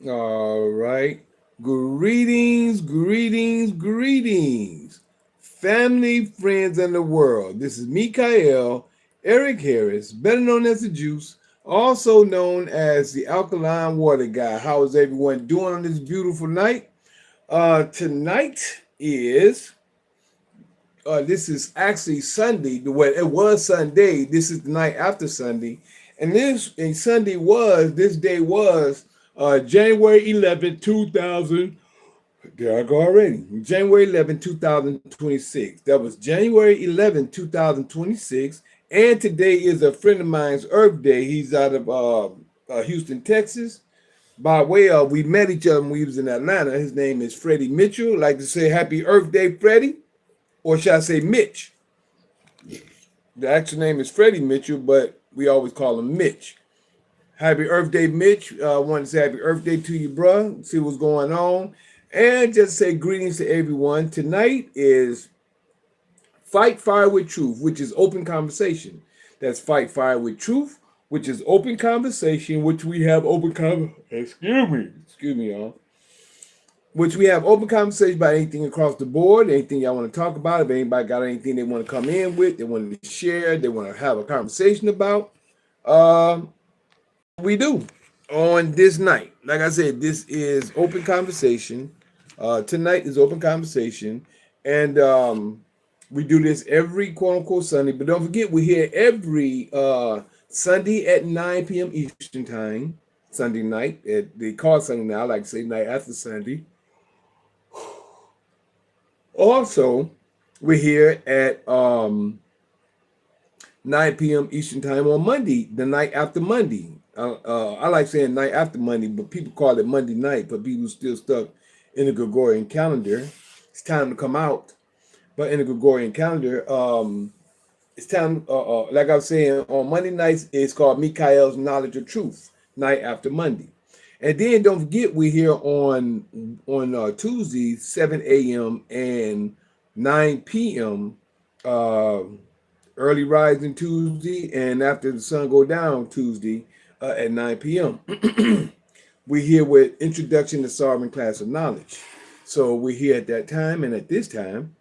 All right. Greetings, greetings, greetings. Family, friends, and the world. This is Mikael Eric Harris, better known as the Juice, also known as the Alkaline Water Guy. How is everyone doing on this beautiful night? Tonight is this is actually Sunday. Well, it was Sunday. This is the night after Sunday, and this day was January 11th, 2000. There I go already. January 11th, 2026. That was January 11th, 2026. And today is a friend of mine's Earth Day. He's out of Houston, Texas. By way of, we met each other when we was in Atlanta. His name is Freddie Mitchell. I'd like to say Happy Earth Day, Freddie. Or should I say Mitch? The actual name is Freddie Mitchell, but we always call him Mitch. Happy Earth Day, Mitch. I want to say Happy Earth Day to you, bro. See what's going on. And just say greetings to everyone. Tonight is Fight Fire with Truth, which is open conversation. That's Fight Fire with Truth, which is open conversation, which we have excuse me, y'all. Which we have open conversation about anything across the board, anything y'all want to talk about. If anybody got anything they want to come in with, they want to share, they want to have a conversation about, we do on this night. Like I said, this is open conversation. Tonight is open conversation, and we do this every quote unquote Sunday. But don't forget, we're here every Sunday at 9 p.m. Eastern time. Sunday night. They call it Sunday now. I like to say night after Sunday. Also, we're here at 9 p.m. Eastern time on Monday, the night after Monday. I like saying night after Monday, but people call it Monday night. But people still stuck in the Gregorian calendar. It's time to come out. But in the Gregorian calendar, it's time. Like I was saying, on Monday nights, it's called Mikael's Knowledge of Truth, night after Monday. And then don't forget, we're here on Tuesday, 7 a.m. and 9 p.m. Early rising Tuesday, and after the sun go down Tuesday at 9 p.m. We're here with Introduction to Sovereign Class of Knowledge. So we're here at that time and at this time.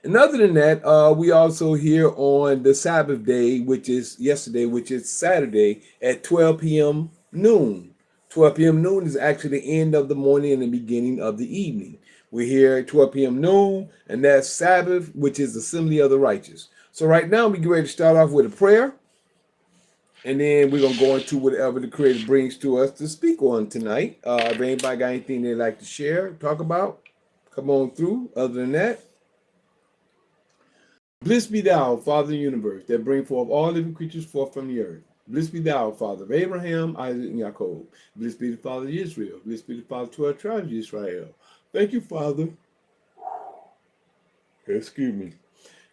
And other than that, we also here on the Sabbath day, which is yesterday, which is Saturday at 12 p.m. noon. 12 p.m. noon is actually the end of the morning and the beginning of the evening. We're here at 12 p.m. noon, and that's Sabbath, which is Assembly of the Righteous. So right now, we get ready to start off with a prayer, and then we're going to go into whatever the Creator brings to us to speak on tonight. If anybody got anything they'd like to share, talk about, come on through. Other than that, blessed be thou, Father of the universe, that bring forth all living creatures forth from the earth. Blessed be thou, Father of Abraham, Isaac, and Jacob. Blessed be the Father of Israel. Blessed be the Father of 12 tribes of Israel. Thank you, Father. Excuse me.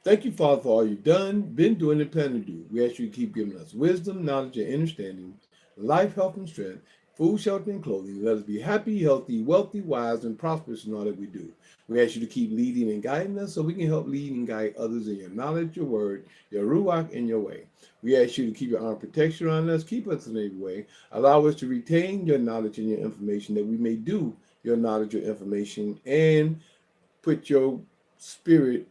Thank you, Father, for all you've done, been doing, and plan to do. We ask you to keep giving us wisdom, knowledge, and understanding, life, health, and strength, food, shelter, and clothing. Let us be happy, healthy, wealthy, wise, and prosperous in all that we do. We ask you to keep leading and guiding us so we can help lead and guide others in your knowledge, your word, your ruach, and your way. We ask you to keep your arm protection on us, keep us in every way. Allow us to retain your knowledge and your information that we may do your knowledge, your information, and put your spirit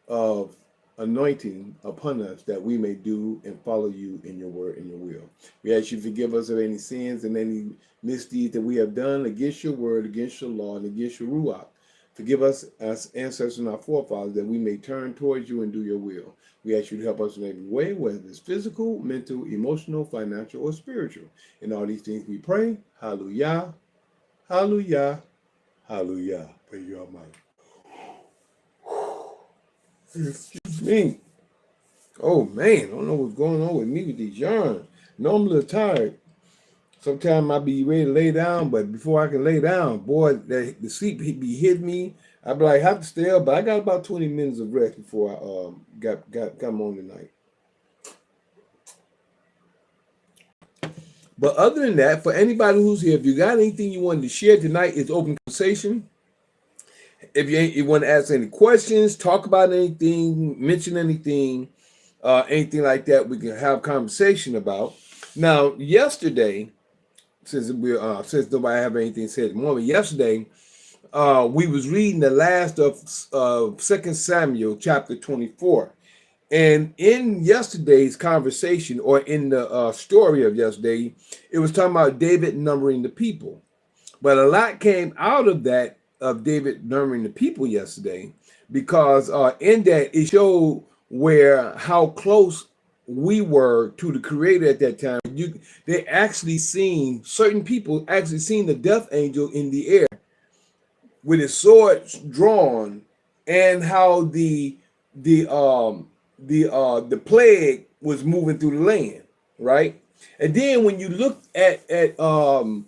of anointing upon us that we may do and follow you in your word and your will. We ask you to forgive us of any sins and any misdeeds that we have done against your word, against your law, and against your ruach. Forgive us as ancestors and our forefathers that we may turn towards you and do your will. We ask you to help us in every way, whether it's physical, mental, emotional, financial, or spiritual. In all these things we pray. Hallelujah. Hallelujah. Hallelujah. Praise you, Almighty. Excuse me. Oh, man. I don't know what's going on with me with these yarns. No, I'm a little tired. Sometimes I be ready to lay down, but before I can lay down, boy, the sleep be hitting me. I be like, have to stay up, but I got about 20 minutes of rest before I come on tonight. But other than that, for anybody who's here, if you got anything you wanted to share tonight, it's open conversation. If you want to ask any questions, talk about anything, mention anything, anything like that, we can have conversation about. Now, yesterday, since nobody have anything to say at the moment. Yesterday, we was reading the last of 2 Samuel chapter 24. And in yesterday's conversation, or in the story of yesterday, it was talking about David numbering the people. But a lot came out of that, of David numbering the people yesterday, because in that it showed how close we were to the Creator at that time. They actually seen, certain people actually seen the death angel in the air with his sword drawn, and how the plague was moving through the land, right? And then when you looked at 2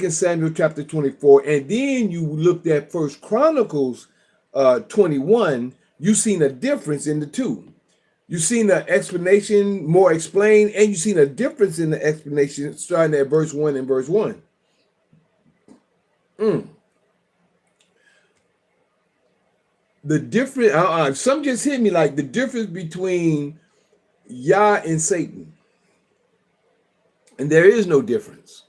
Samuel chapter 24, and then you looked at 1 Chronicles 21, you seen a difference in the two. You seen the explanation more explained, and you seen a difference in the explanation starting at verse 1 and verse 1. The difference, some just hit me like the difference between Yah and Satan. And there is no difference.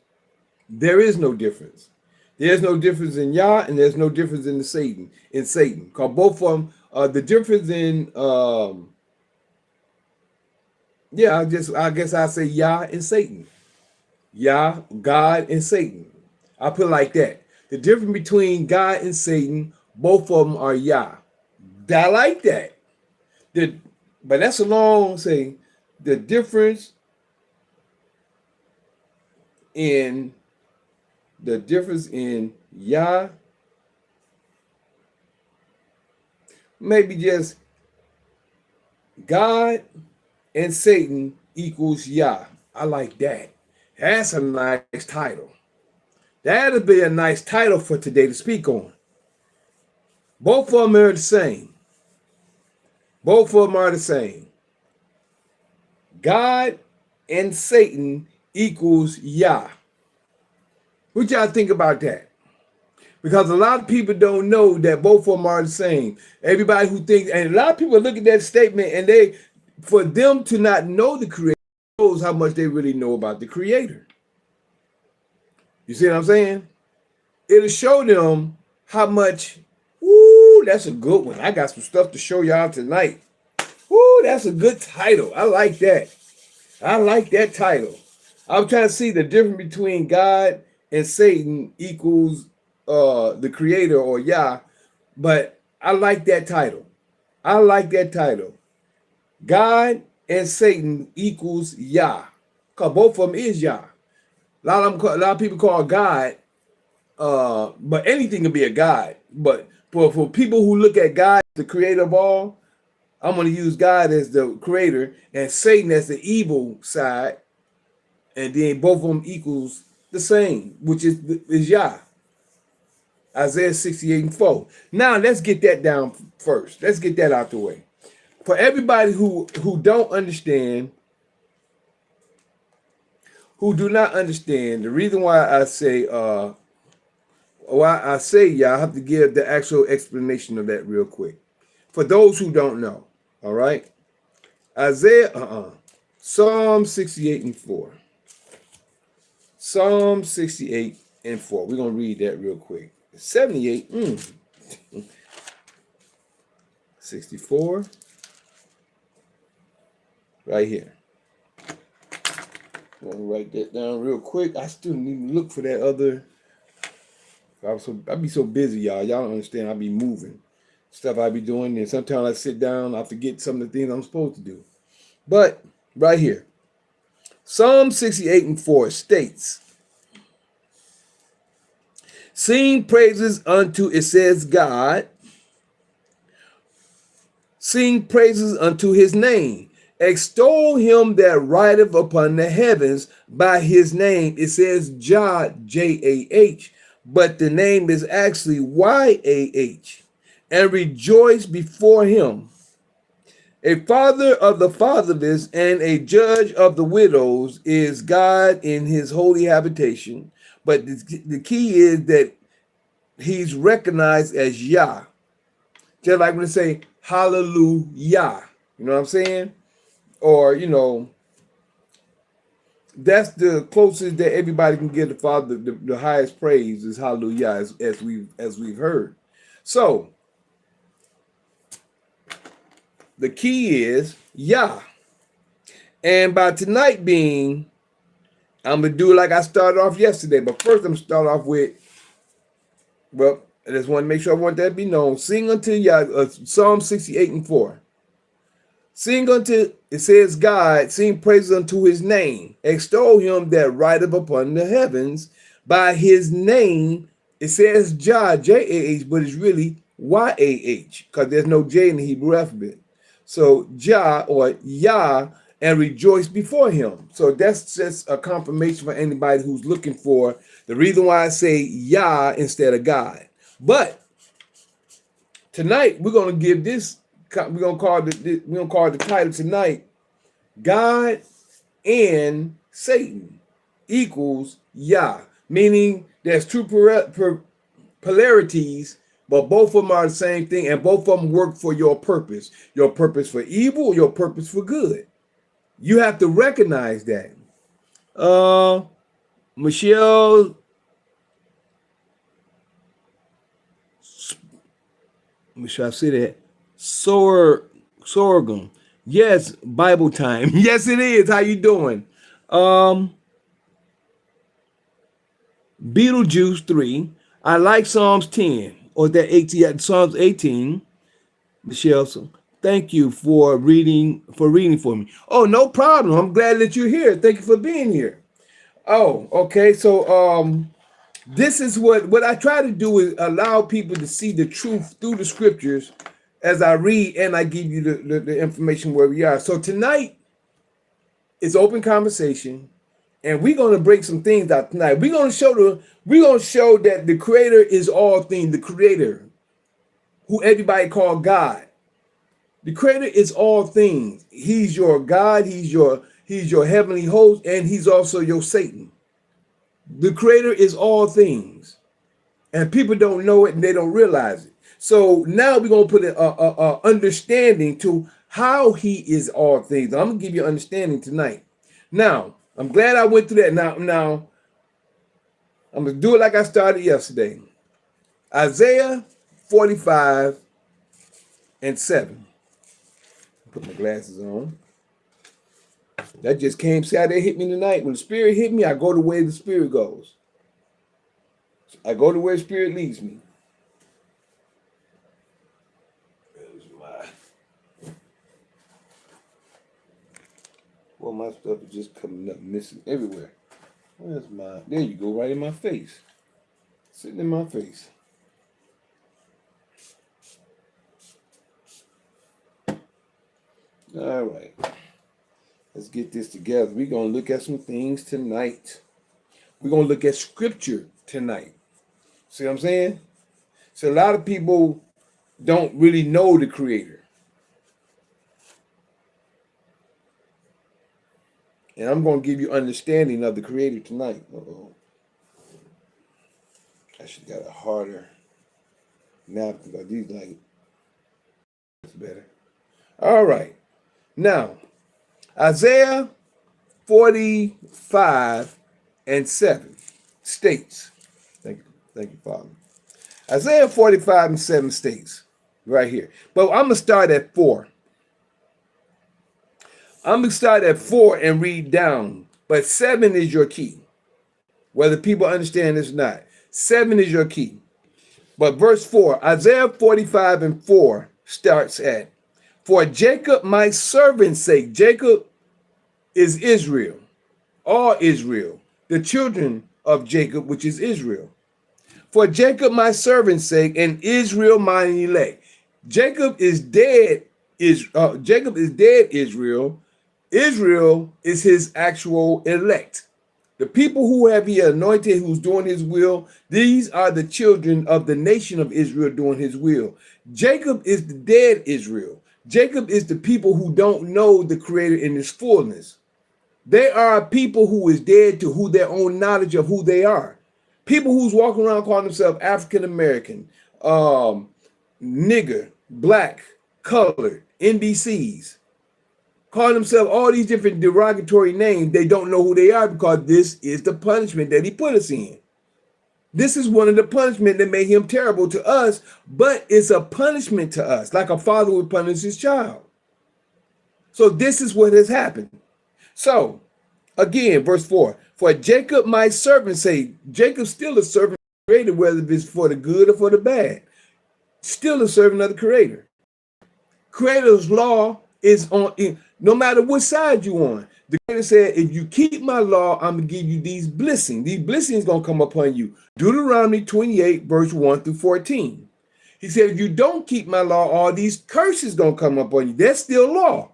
There is no difference. There's no difference in Yah, and there's no difference in Satan. Because both of them, the difference in I guess I say Yah and Satan. Yah, God, and Satan. I put it like that. The difference between God and Satan, both of them are Yah. I like that. But that's a long say. The difference in Yah, maybe just God and Satan equals Yah. I like that. That's a nice title. That'll be a nice title for today to speak on. Both of them are the same. Both of them are the same. God and Satan equals Yah. What y'all think about that? Because a lot of people don't know that both of them are the same. Everybody who thinks, and a lot of people look at that statement, and for them to not know the Creator shows how much they really know about the Creator. You see what I'm saying? It'll show them how much. Ooh, that's a good one. I got some stuff to show y'all tonight. Ooh, that's a good title. I like that. I like that title. I'm trying to see the difference between God and Satan equals the Creator, or Yah, but I like that title. I like that title. God and Satan equals Yah, because both of them is Yah. A lot of people call God, but anything can be a God. But for people who look at God as the Creator of all, I'm going to use God as the Creator and Satan as the evil side, and then both of them equals the same, which is Yah. Isaiah 68:4. Now let's get that down first. Let's get that out the way. For everybody who don't understand, who do not understand, the reason why I say Yah, I have to give the actual explanation of that real quick. For those who don't know, all right? Psalm 68:4. Psalm 68:4. We're going to read that real quick. 78. 64. Right here. I'm going to write that down real quick. I still need to look for that other. I be so busy, y'all. Y'all don't understand. I be moving. Stuff I be doing. And sometimes I sit down. I forget some of the things I'm supposed to do. But right here. Psalm 68:4 states, sing praises unto, it says God, sing praises unto his name. Extol him that rideth upon the heavens by his name. It says Jah, J-A-H, but the name is actually Y-A-H. And rejoice before him. A father of the fatherless and a judge of the widows is God in his holy habitation. But the key is that he's recognized as Yah. Just like when they say hallelujah. You know what I'm saying? Or, That's the closest that everybody can get the Father. The highest praise is hallelujah, as we've heard. So the key is Yah. And by tonight being, I'm gonna do it like I started off yesterday. But first, I'm gonna start off with, well, I just want to make sure I want that to be known. Sing unto Yah, Psalm 68:4. Sing unto, it says, God, sing praises unto his name. Extol him that rideth upon the heavens. By his name, it says Jah, J-A-H, but it's really Y-A-H, because there's no J in the Hebrew alphabet. So Jah, or Yah, and rejoice before him. So that's just a confirmation for anybody who's looking for the reason why I say Yah instead of God. But tonight, we're going to give this, we're gonna call the title tonight, God and Satan equals Yah, meaning there's two polarities, but both of them are the same thing, and both of them work for your purpose for evil, your purpose for good. You have to recognize that. Michelle, should I say that? Sorghum. Yes, Bible time. Yes, it is. How you doing? Beetlejuice 3. I like Psalms 10 or that 18. Psalms 18. Michelle, so thank you for reading for me. Oh, no problem. I'm glad that you're here. Thank you for being here. Oh, okay. So this is what I try to do is allow people to see the truth through the scriptures as I read and I give you the information where we are. So tonight is open conversation, and we're going to break some things out tonight. We're going to show that the Creator is all things. The Creator, who everybody call God, the Creator is all things. He's your God. He's your heavenly host, and he's also your Satan. The Creator is all things, and people don't know it and they don't realize it. So now we're going to put a understanding to how he is all things. I'm going to give you understanding tonight. Now, I'm glad I went through that. Now, I'm going to do it like I started yesterday. Isaiah 45:7. Put my glasses on. That just came, see how they hit me tonight? When the Spirit hit me, I go the way the Spirit goes. I go to where the Spirit leads me. Well, my stuff is just coming up missing everywhere. Where's my, there you go, right in my face. Sitting in my face. All right. Let's get this together. We're going to look at some things tonight. We're going to look at scripture tonight. See what I'm saying? So a lot of people don't really know the Creator. And I'm going to give you understanding of the Creator tonight. Uh-oh. I should have got a harder napkin. But these like, that's better. All right. Now, Isaiah 45:7 states, thank you, Father. Isaiah 45:7 states right here. But I'm going to start at 4. I'm going to start at 4 and read down. But 7 is your key. Whether people understand this or not. 7 is your key. But verse 4, Isaiah 45:4 starts at, for Jacob my servant's sake. Jacob is Israel. All Israel. The children of Jacob, which is Israel. For Jacob my servant's sake, and Israel mine elect. Jacob is dead. Jacob is dead, Israel. Israel is his actual elect. The people who have he anointed, who's doing his will, these are the children of the nation of Israel doing his will. Jacob is the dead Israel. Jacob is the people who don't know the Creator in his fullness. They are a people who is dead to who their own knowledge of who they are. People who's walking around calling themselves African American, nigger, black, colored, NBCs. call themselves all these different derogatory names. They don't know who they are because this is the punishment that he put us in. This is one of the punishment that made him terrible to us, but it's a punishment to us, like a father would punish his child. So this is what has happened. So again, verse 4, for Jacob my servant say, Jacob's still a servant of the Creator, whether it's for the good or for the bad. Still a servant of the Creator. Creator's law is on, no matter what side you're on. The Creator said, if you keep my law, I'm going to give you these blessings. These blessings going to come upon you. Deuteronomy 28, verse 1 through 14. He said, if you don't keep my law, all these curses going to come upon you. That's still law.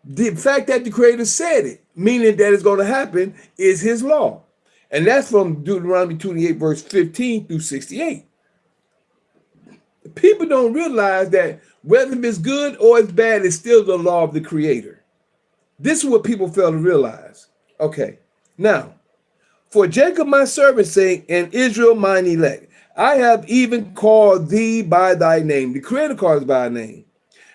The fact that the Creator said it, meaning that it's going to happen, is his law. And that's from Deuteronomy 28, verse 15 through 68. People don't realize that whether it's good or it's bad, it's still the law of the Creator. This is what people fail to realize. Okay, now, for Jacob my servant's sake and Israel mine elect, I have even called thee by thy name. The Creator calls by name.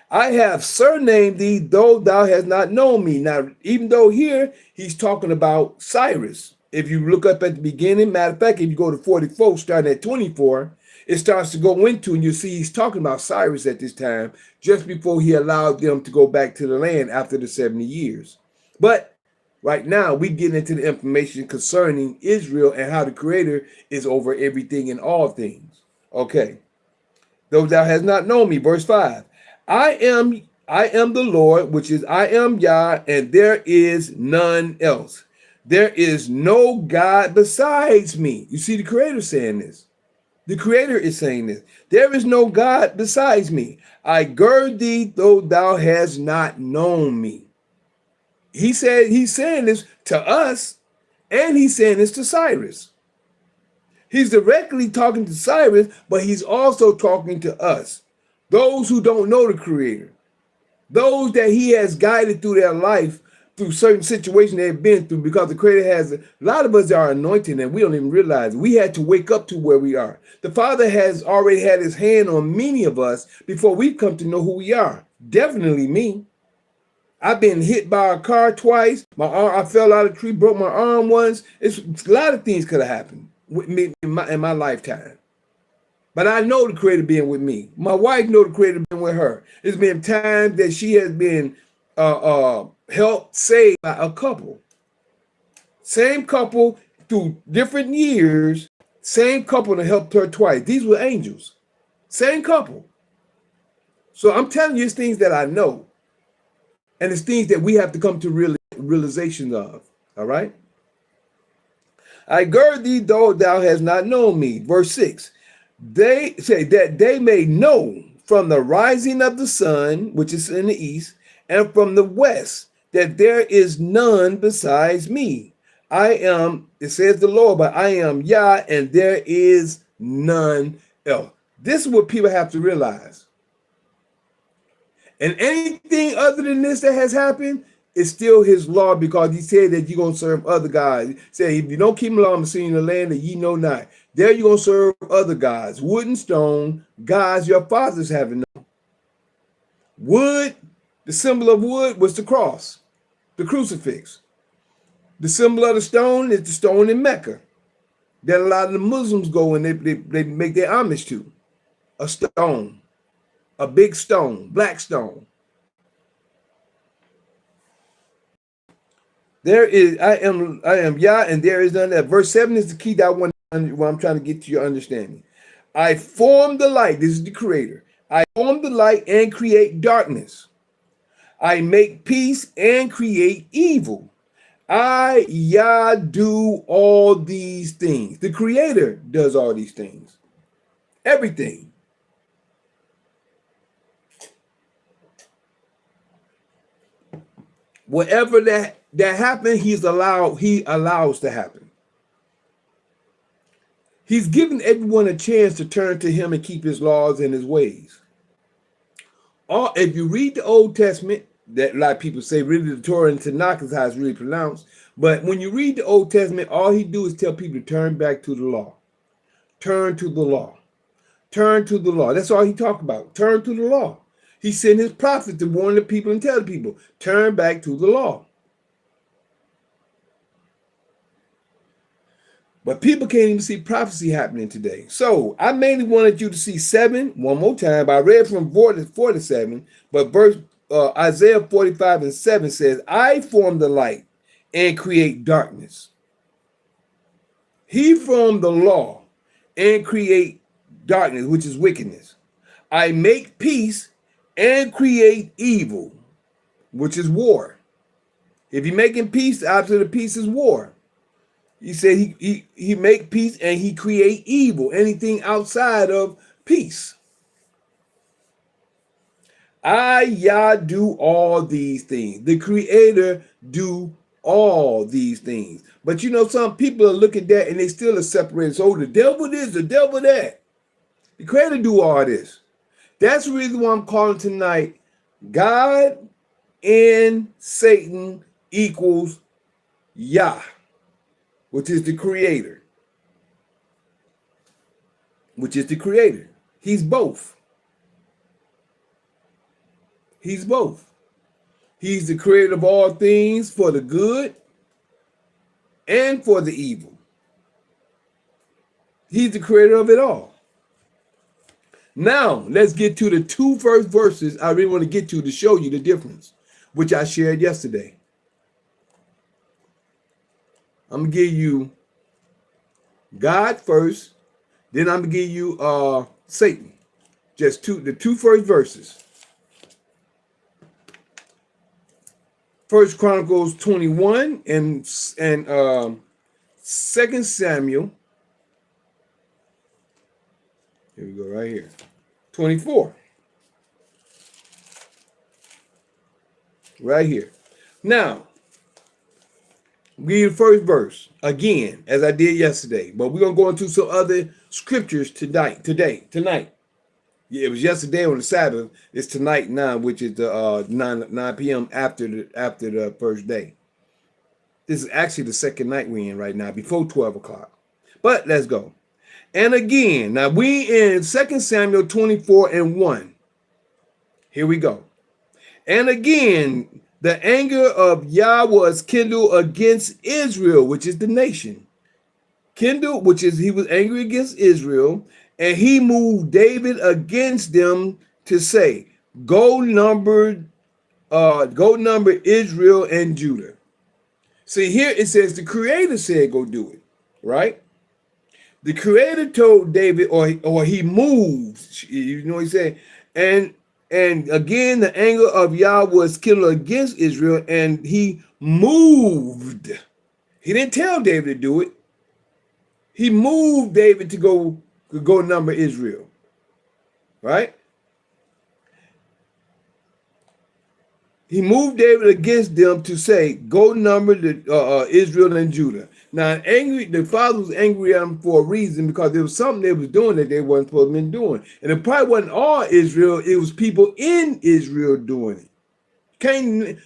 I have surnamed thee, though thou hast not known me. Now, even though here he's talking about Cyrus. If you look up at the beginning, matter of fact, if you go to 44, starting at 24, it starts to go into, and you see he's talking about Cyrus at this time, just before he allowed them to go back to the land after the 70 years. But right now, we get into the information concerning Israel and how the Creator is over everything and all things. Okay. Though thou hast not known me, verse 5. I am the Lord, which is I am Yah, and there is none else. There is no God besides me. You see the Creator saying this. The Creator is saying this. There is no God besides me. I gird thee, though thou hast not known me. He said, he's saying this to us, and he's saying this to Cyrus. He's directly talking to Cyrus, but he's also talking to us, those who don't know the Creator, those that he has guided through their life, through certain situations they've been through, because the Creator has, a lot of us are anointed and we don't even realize it. We had to wake up to where we are. The Father has already had his hand on many of us before we've come to know who we are. Definitely me. I've been hit by a car twice. My arm, I fell out of a tree, broke my arm once. It's a lot of things could have happened with me in my lifetime. But I know the Creator being with me. My wife know the Creator being with her. There's been times that she has been helped saved by a couple. Same couple through different years. Same couple that helped her twice. These were angels. Same couple. So I'm telling you, it's things that I know. And it's things that we have to come to realization of. All right? I gird thee, though thou hast not known me. Verse 6. They say that they may know from the rising of the sun, which is in the east, and from the west, that there is none besides me. I am, it says the Lord, but I am Yah, and there is none else. This is what people have to realize. And anything other than this that has happened is still his law, because he said that you're going to serve other gods. He said, if you don't keep my law, I'm seeing the land that ye know not. There you're going to serve other gods, wood and stone, gods your fathers haven't known. Wood, the symbol of wood was the cross, the crucifix. The symbol of the stone is the stone in Mecca that a lot of the Muslims go and they make their homage to. A stone, a big stone, black stone. There is, I am Yah, and there is none that. Verse 7 is the key that what I'm trying to get to your understanding. I form the light. This is the Creator. I form the light and create darkness. I make peace and create evil. I, Yah, do all these things. The Creator does all these things. Everything. Whatever that happened, he allows to happen. He's given everyone a chance to turn to him and keep his laws and his ways. If you read the Old Testament, that a lot of people say really the Torah and Tanakh is how it's really pronounced. But when you read the Old Testament, all he do is tell people to turn back to the law. Turn to the law. Turn to the law. That's all he talked about. Turn to the law. He sent his prophet to warn the people and tell the people, turn back to the law. But people can't even see prophecy happening today. So I mainly wanted you to see 7 one more time. I read from 47, but verse Isaiah 45 and 7 says, I form the light and create darkness. He formed the law and create darkness, which is wickedness. I make peace and create evil, which is war. If you're making peace, the opposite of peace is war. He said he make peace and he create evil, anything outside of peace. I, Yah, do all these things. The Creator do all these things. But you know, some people are looking at that and they still are separated. So the devil this, the devil that. The Creator do all this. That's the reason why I'm calling tonight God and Satan equals Yah, which is the Creator. Which is the Creator. He's both. He's both. He's the creator of all things for the good and for the evil. He's the creator of it all. Now, let's get to the 2 first verses I really want to get to show you the difference, which I shared yesterday. I'm going to give you God first, then I'm going to give you Satan. Just the 2 first verses. 1 Chronicles 21 and 2 Samuel. Here we go, right here. 24. Right here. Now, read the first verse again, as I did yesterday. But we're going to go into some other scriptures tonight. Yeah, it was yesterday on the Sabbath. It's tonight now, which is the 9 p.m. after the first day. This is actually the second night we're in right now, before 12 o'clock. But let's go. And again, now we in 2 Samuel 24 and 1. Here we go. And again, the anger of Yah was kindled against Israel, which is the nation. Kindled, which is he was angry against Israel. And he moved David against them to say, go number Israel and Judah. See, here it says the Creator said go do it, right? The Creator told David, or he moved, you know what he said, and again the anger of Yah was kindled against Israel, and he moved. He didn't tell David to do it. He moved David to go number Israel, right? He moved David against them to say, go number the Israel and Judah. Now, the father was angry at him for a reason, because there was something they was doing that they wasn't supposed to be doing. And it probably wasn't all Israel, it was people in Israel doing it.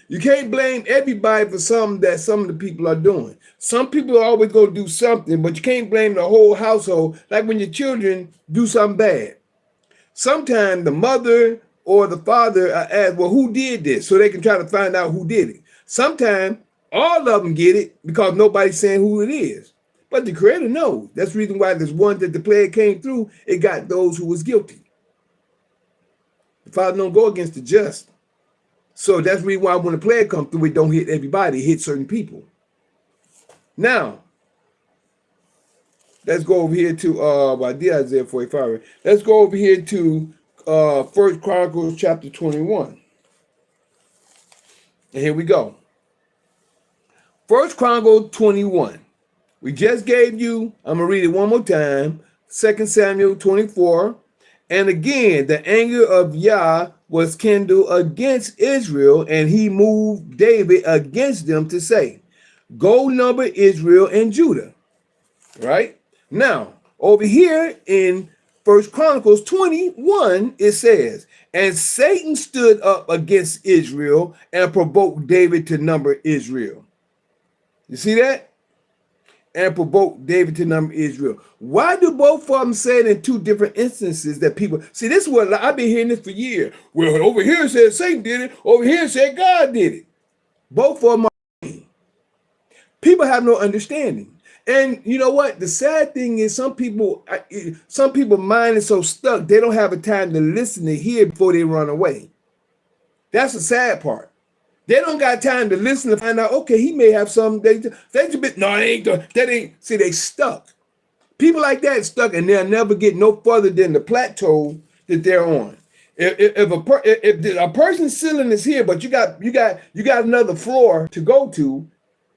You can't blame everybody for something that some of the people are doing. Some people are always going to do something, but you can't blame the whole household. Like when your children do something bad. Sometimes the mother or the father ask, well, who did this? So they can try to find out who did it. Sometimes all of them get it because nobody's saying who it is. But the Creator knows. That's the reason why there's one that the plague came through. It got those who was guilty. The Father don't go against the just. So that's the reason why when the plague comes through, it don't hit everybody. It hits certain people. Now, let's go over here to, I did Isaiah 45. Let's go over here to 1 Chronicles chapter 21. And here we go. 1 Chronicles 21. We just gave you, I'm going to read it one more time, 2 Samuel 24. And again, the anger of Yah was kindled against Israel, and he moved David against them to say, go number Israel and Judah. Right? Now, over here in 1 Chronicles 21, it says, and Satan stood up against Israel and provoked David to number Israel. You see that? and provoked David to number Israel. Why do both of them say it in two different instances that people see? This is what I've been hearing this for years. Well, over here it said Satan did it, over here it said God did it. Both of them are. People have no understanding. And you know what? The sad thing is some people mind is so stuck, they don't have a time to listen to hear before they run away. That's the sad part. They don't got time to listen to find out, okay, he may have some, they just been, no, that ain't, see, they stuck. People like that stuck, and they'll never get no further than the plateau that they're on. If a person's ceiling is here, but you got another floor to go to,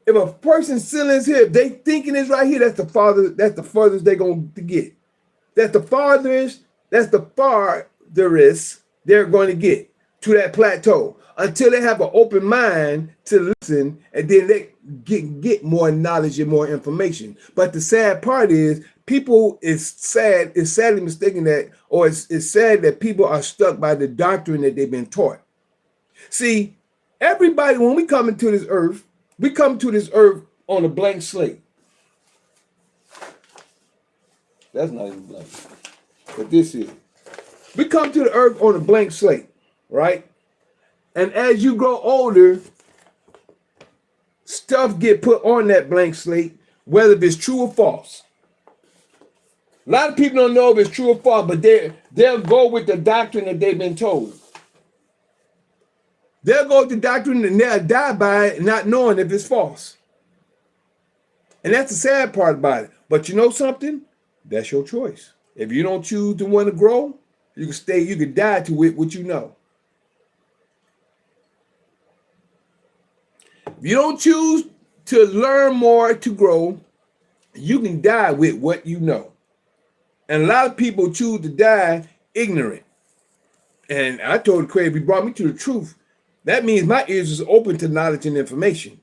if a person's ceiling is here, if they thinking it's right here, that's the farthest they're going to get. That's the farthest they're going to get to that plateau, until they have an open mind to listen, and then they get more knowledge and more information. But the sad part is, it's sadly mistaken that, or it's sad that people are stuck by the doctrine that they've been taught. See, everybody, when we come into this earth, we come to this earth on a blank slate. That's not even blank, but this is. We come to the earth on a blank slate, right? And as you grow older, stuff get put on that blank slate, whether it's true or false. A lot of people don't know if it's true or false, but they'll go with the doctrine that they've been told. They'll go with the doctrine and they'll die by it, not knowing if it's false. And that's the sad part about it. But you know something? That's your choice. If you don't choose to want to grow, you can die to it what you know. If you don't choose to learn more to grow, you can die with what you know. And a lot of people choose to die ignorant. And I told the Creator, if he brought me to the truth, that means my ears is open to knowledge and information.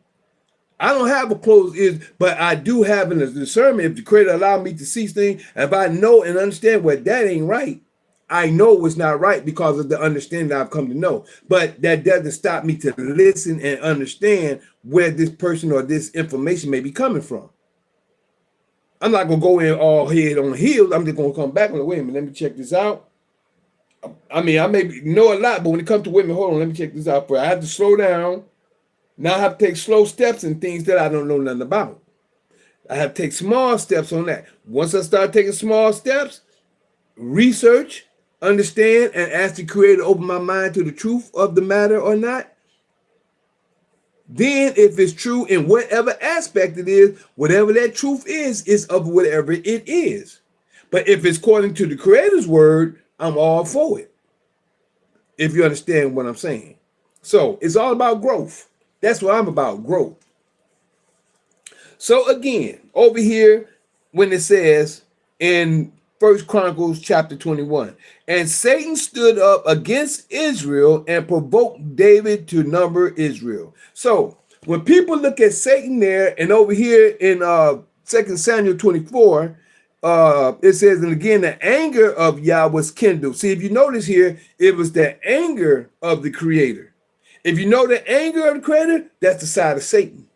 I don't have a closed ears, but I do have a discernment. If the Creator allowed me to see things, if I know and understand what that ain't right, I know it's not right because of the understanding that I've come to know. But that doesn't stop me to listen and understand where this person or this information may be coming from. I'm not going to go in all head on heels. I'm just going to come back and wait a minute, let me check this out. I mean, I may know a lot, but when it comes to women, hold on, let me check this out. I have to slow down. Now I have to take slow steps in things that I don't know nothing about. I have to take small steps on that. Once I start taking small steps, research, understand, and ask the Creator to open my mind to the truth of the matter or not. Then if it's true in whatever aspect it is, whatever that truth is of whatever it is. But if it's according to the Creator's word, I'm all for it. If you understand what I'm saying. So it's all about growth. That's what I'm about, growth. So again, over here, when it says in 1 Chronicles chapter 21, and Satan stood up against Israel and provoked David to number Israel. So when people look at Satan there, and over here in 2 Samuel 24, it says, and again, the anger of Yah was kindled. See, if you notice here, it was the anger of the Creator. If you know the anger of the Creator, that's the side of Satan.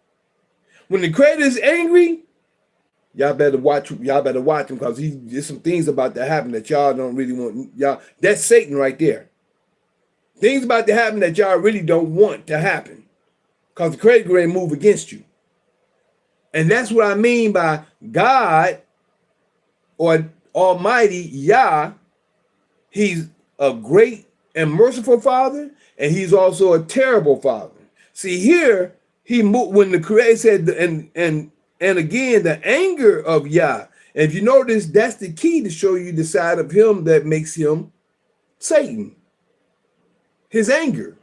When the Creator is angry, y'all better watch him because there's some things about to happen that y'all don't really want. Y'all, that's Satan right there. Things about to happen that y'all really don't want to happen because the Creator going to move against you. And that's what I mean by God or Almighty Yah. He's a great and merciful Father, and he's also a terrible Father. See here, he moved when the Creator said, and again, the anger of Yah. And if you notice, that's the key to show you the side of him that makes him Satan. His anger.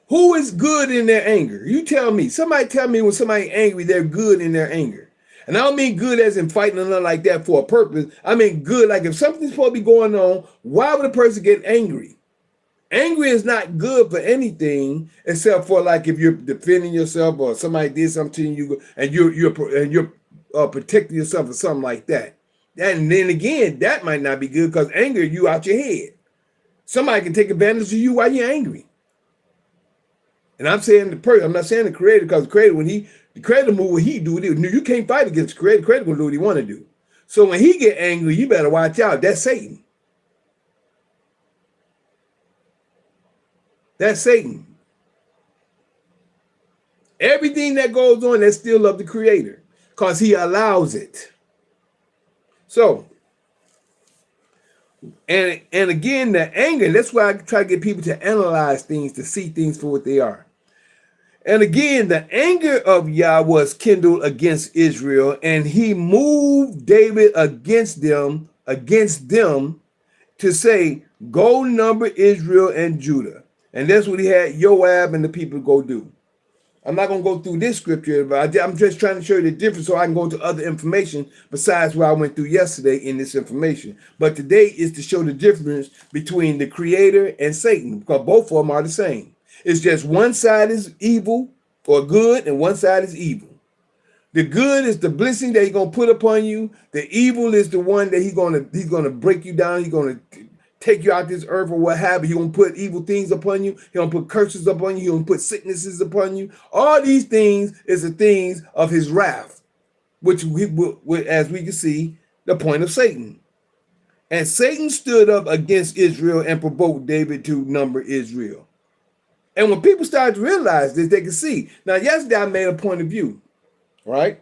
Who is good in their anger? You tell me. Somebody tell me when somebody's angry, they're good in their anger. And I don't mean good as in fighting or nothing like that for a purpose. I mean good like if something's supposed to be going on, why would a person get angry? Angry is not good for anything except for like if you're defending yourself or somebody did something to you and you're protecting yourself or something like that. And then again, that might not be good because anger you out your head. Somebody can take advantage of you while you're angry. And I'm saying the person, I'm not saying the Creator, because the Creator, when he The creator move what he do. You can't fight against the creator. The creator gonna do what he want to do. So when he get angry, you better watch out. That's Satan. That's Satan. Everything that goes on, that's still of the creator, because he allows it. So, and again, the anger, that's why I try to get people to analyze things, to see things for what they are. And again, the anger of Yah was kindled against Israel, and he moved David against them to say, go number Israel and Judah. And that's what he had Joab and the people go do. I'm not going to go through this scripture, but I'm just trying to show you the difference so I can go into other information besides what I went through yesterday in this information. But today is to show the difference between the creator and Satan, because both of them are the same. It's just one side is evil or good and one side is evil. The good is the blessing that he's going to put upon you. The evil is the one that he's going to break you down. He's going to take you out this earth or what have you. He's going to put evil things upon you. He's going to put curses upon you. He's going to put sicknesses upon you. All these things is the things of his wrath, which as we can see, the point of Satan. And Satan stood up against Israel and provoked David to number Israel. And when people start to realize this, they can see. Now, yesterday I made a point of view, right?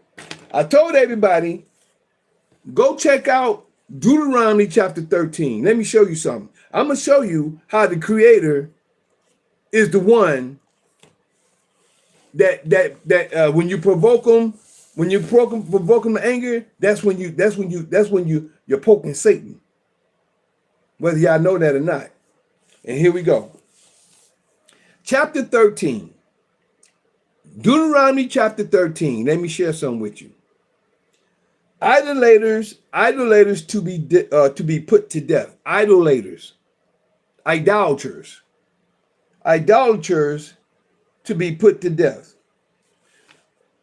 I told everybody, go check out Deuteronomy chapter 13. Let me show you something. I'm going to show you how the creator is the one that when you provoke him, when you provoke him to anger, that's when you're poking Satan. Whether y'all know that or not. And here we go. Chapter 13. Deuteronomy chapter 13. Let me share something with you. Idolaters to be put to death. Idolaters to be put to death.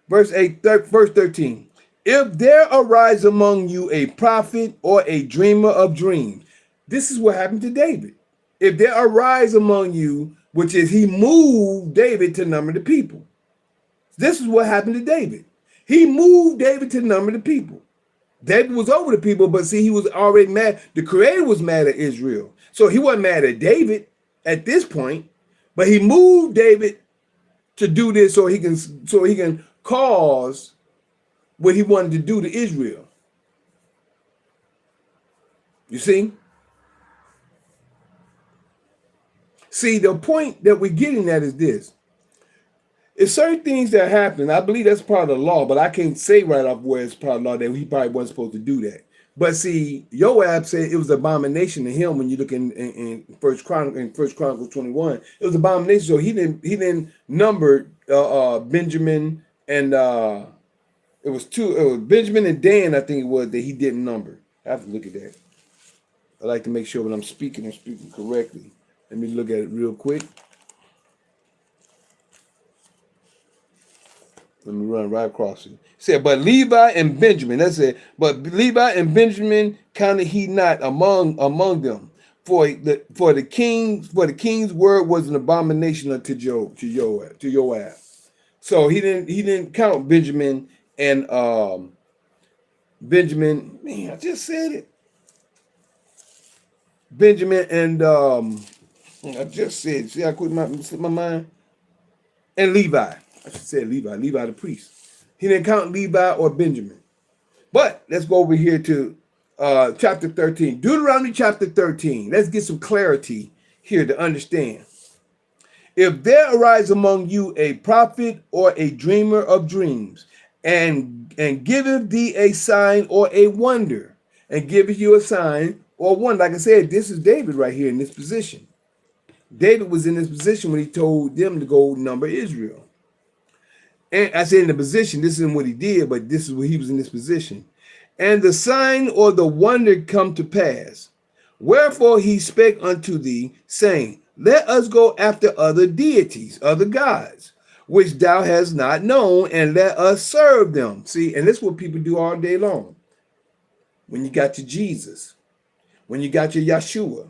Verse 13. If there arise among you a prophet or a dreamer of dreams. This is what happened to David. If there arise among you, which is he moved David to number the people. This is what happened to David. He moved David to number the people. David was over the people, but see, he was already mad. The creator was mad at Israel. So he wasn't mad at David at this point, but he moved David to do this so he can cause what he wanted to do to Israel. You see? See, the point that we're getting at is this. It's certain things that happen. I believe that's part of the law, but I can't say right off where it's part of the law that he probably wasn't supposed to do that. But see, Joab said it was an abomination to him when you look in First Chronicles 21. It was an abomination. So he didn't number Benjamin and it was Benjamin and Dan, I think it was, that he didn't number. I have to look at that. I like to make sure when I'm speaking correctly. Let me look at it real quick. Let me run right across it. It said, but Levi and Benjamin, that's it. But Levi and Benjamin counted he not among them. For the king's word was an abomination unto Joab. So he didn't count Benjamin and Benjamin. Man, I just said it. Benjamin and I just said. See, I quit my mind. And Levi. I should say Levi the priest. He didn't count Levi or Benjamin. But let's go over here to chapter 13. Deuteronomy chapter 13. Let's get some clarity here to understand. If there arise among you a prophet or a dreamer of dreams, and giveth thee a sign or a wonder, and giveth you a sign or one, like I said, this is David right here in this position. David was in this position when he told them to go number Israel. And I said in the position, this isn't what he did, but this is what he was in this position. And the sign or the wonder come to pass. Wherefore he spake unto thee, saying, let us go after other deities, other gods, which thou hast not known, and let us serve them. See, and this is what people do all day long. When you got your Jesus, when you got your Yeshua,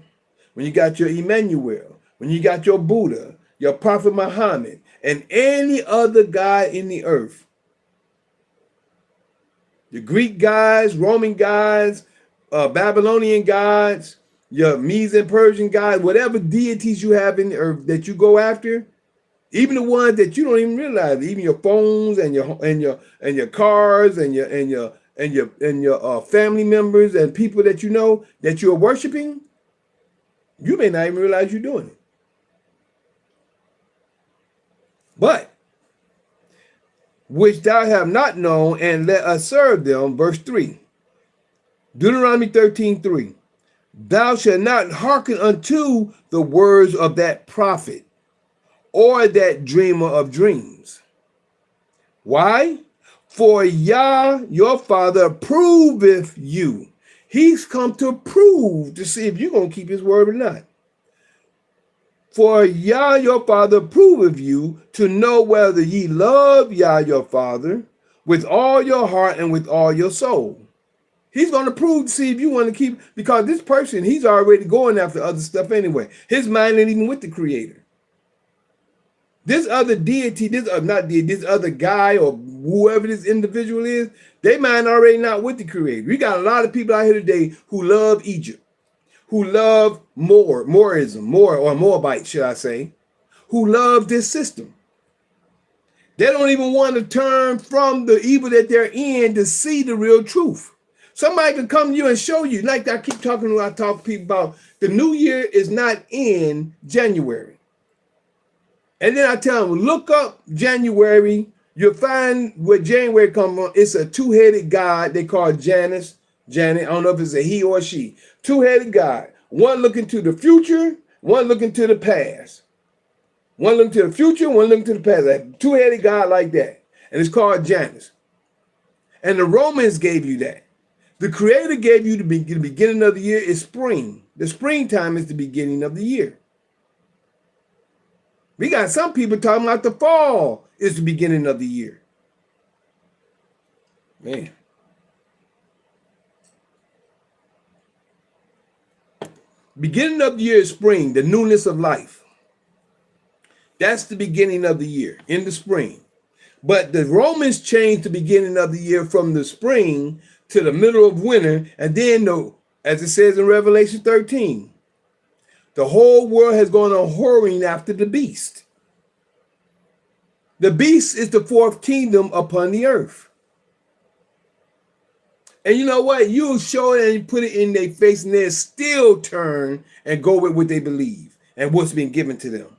when you got your Emmanuel, when you got your Buddha, your Prophet Muhammad, and any other God in the earth, Your Greek gods, Roman gods, Babylonian gods, your Medes and Persian gods, whatever deities you have in or that you go after, even the ones that you don't even realize, even your phones and your cars and your family members and people that you know that you're worshiping, you may not even realize you're doing it. But which thou have not known, and let us serve them. Verse 3. Deuteronomy 13:3. Thou shalt not hearken unto the words of that prophet or that dreamer of dreams. Why? For Yah, your father, proveth you. He's come to prove to see if you're going to keep his word or not. For Yah, your father, proveth you to know whether ye love Yah, your father, with all your heart and with all your soul. He's going to prove to see if you want to keep, because this person, he's already going after other stuff anyway. His mind ain't even with the creator. This other deity, this other guy or whoever this individual is, they mind already not with the creator. We got a lot of people out here today who love Egypt, who love Morism, or Moabite, should I say, who love this system. They don't even want to turn from the evil that they're in to see the real truth. Somebody can come to you and show you, like I keep talking to, I talk to people about, the new year is not in January. And then I tell them, look up January. You'll find where January comes from. It's a two-headed god they call Janet. I don't know if it's a he or she. Two-headed god. One looking to the future, one looking to the past. One looking to the future, one looking to the past. A two-headed god like that. And it's called Janus. And the Romans gave you that. The Creator gave you the beginning of the year is spring. The springtime is the beginning of the year. We got some people talking about the fall is the beginning of the year. Man. Beginning of the year is spring, the newness of life. That's the beginning of the year, in the spring. But the Romans changed the beginning of the year from the spring to the middle of winter, and then, as it says in Revelation 13, the whole world has gone on whoring after the beast. The beast is the fourth kingdom upon the earth. And you know what? You'll show it and you put it in their face, and they'll still turn and go with what they believe and what's been given to them.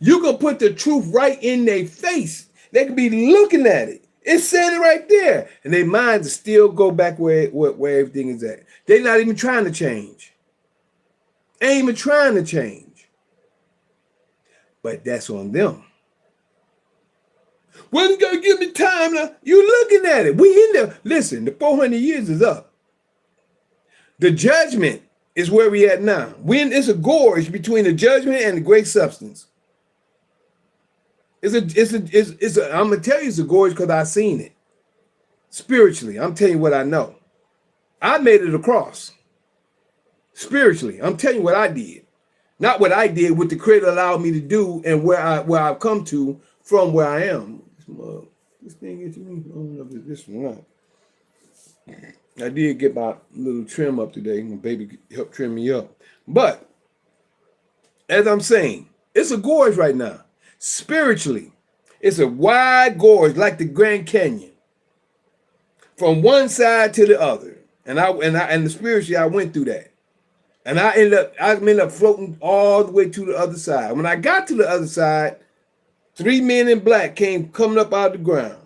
You can put the truth right in their face. They can be looking at it. It's saying it right there. And their minds still go back where everything is at. They're not even trying to change. Ain't even trying to change. But that's on them. Well, you gotta give me time now. You looking at it. We in there. Listen, the 400 years is up. The judgment is where we at now. It's a gorge between the judgment and the great substance. I'm gonna tell you it's a gorge because I seen it. Spiritually, I'm telling you what I know. I made it across. Spiritually, I'm telling you what I did. Not what I did, what the Creator allowed me to do and where I've come to from where I am. This thing is me. I don't know if it's this one or not. I did get my little trim up today. My baby helped trim me up. But as I'm saying, it's a gorge right now. Spiritually, it's a wide gorge like the Grand Canyon, from one side to the other. And spiritually, I went through that, and I ended up floating all the way to the other side. When I got to the other side, 3 men in black came coming up out of the ground,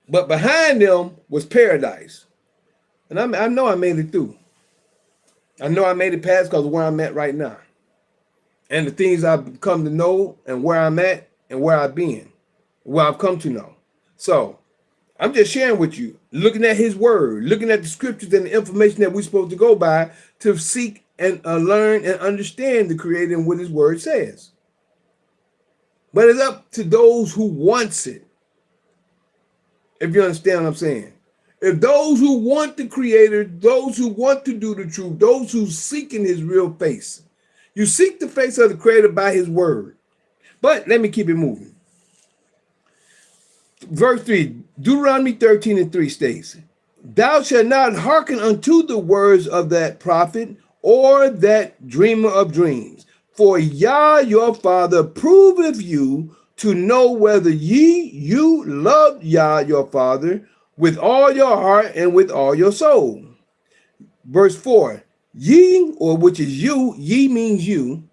but behind them was paradise, and I know I made it through. I know I made it past because of where I'm at right now. And the things I've come to know and where I'm at and where I've been, where I've come to know. So I'm just sharing with you, looking at his word, looking at the scriptures and the information that we're supposed to go by to seek and learn and understand the Creator and what his word says. But it's up to those who wants it. If you understand what I'm saying. If those who want the Creator, those who want to do the truth, those who seeking his real face. You seek the face of the Creator by his word. But let me keep it moving. Verse 3, Deuteronomy 13:3 states, thou shalt not hearken unto the words of that prophet or that dreamer of dreams. For Yah your father proveth you to know whether you love Yah your father with all your heart and with all your soul. Verse 4, ye, or which is you, ye means you,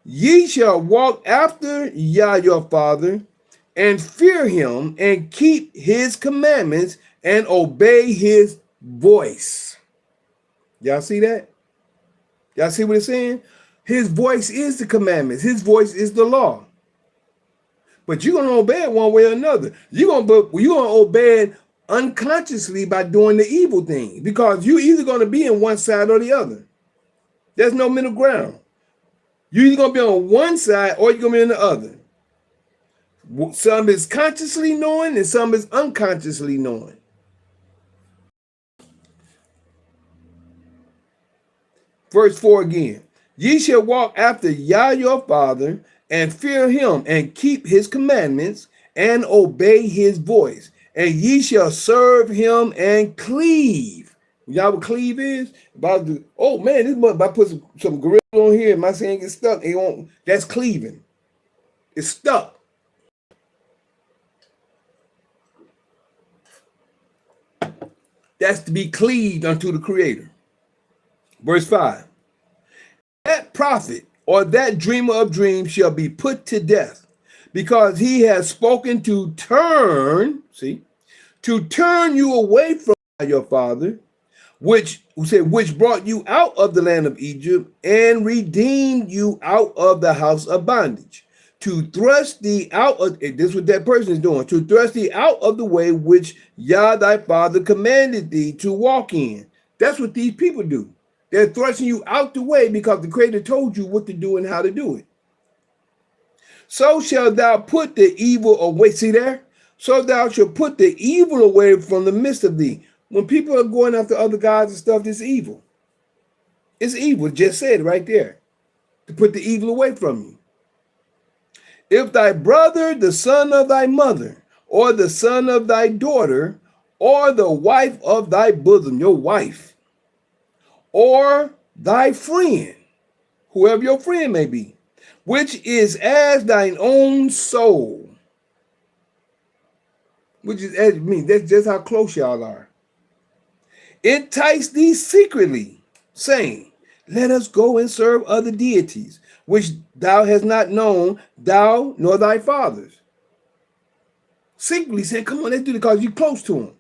ye shall walk after Yah your father and fear him and keep his commandments and obey his voice. Y'all see that? Y'all see what it's saying? His voice is the commandments. His voice is the law. But you're going to obey it one way or another. You're going to obey it unconsciously by doing the evil thing, because you're either going to be in one side or the other. There's no middle ground. You're either going to be on one side or you're going to be on the other. Some is consciously knowing and some is unconsciously knowing. Verse 4 again. Ye shall walk after Yah your father and fear him and keep his commandments and obey his voice. And ye shall serve him and cleave. Y'all what cleave is? About the, oh man, this month I put some gorilla on here. My saying gets stuck. It won't, that's cleaving. It's stuck. That's to be cleaved unto the Creator. Verse 5. That prophet or that dreamer of dreams shall be put to death, because he has spoken to turn you away from your father, which brought you out of the land of Egypt and redeemed you out of the house of bondage, to thrust thee out of, this is what that person is doing, to thrust thee out of the way which Yah thy father commanded thee to walk in. That's what these people do. They're thrusting you out the way because the Creator told you what to do and how to do it. So shalt thou put the evil away. See there? So thou shalt put the evil away from the midst of thee. When people are going after other gods and stuff, it's evil. It's evil. It just said right there. To put the evil away from you. If thy brother, the son of thy mother, or the son of thy daughter, or the wife of thy bosom, your wife, or thy friend, whoever your friend may be, which is as thine own soul, which is as me, that's just how close y'all are, entice thee secretly, saying, let us go and serve other deities, which thou hast not known, thou nor thy fathers. Secretly saying, come on, let's do it because you're close to him.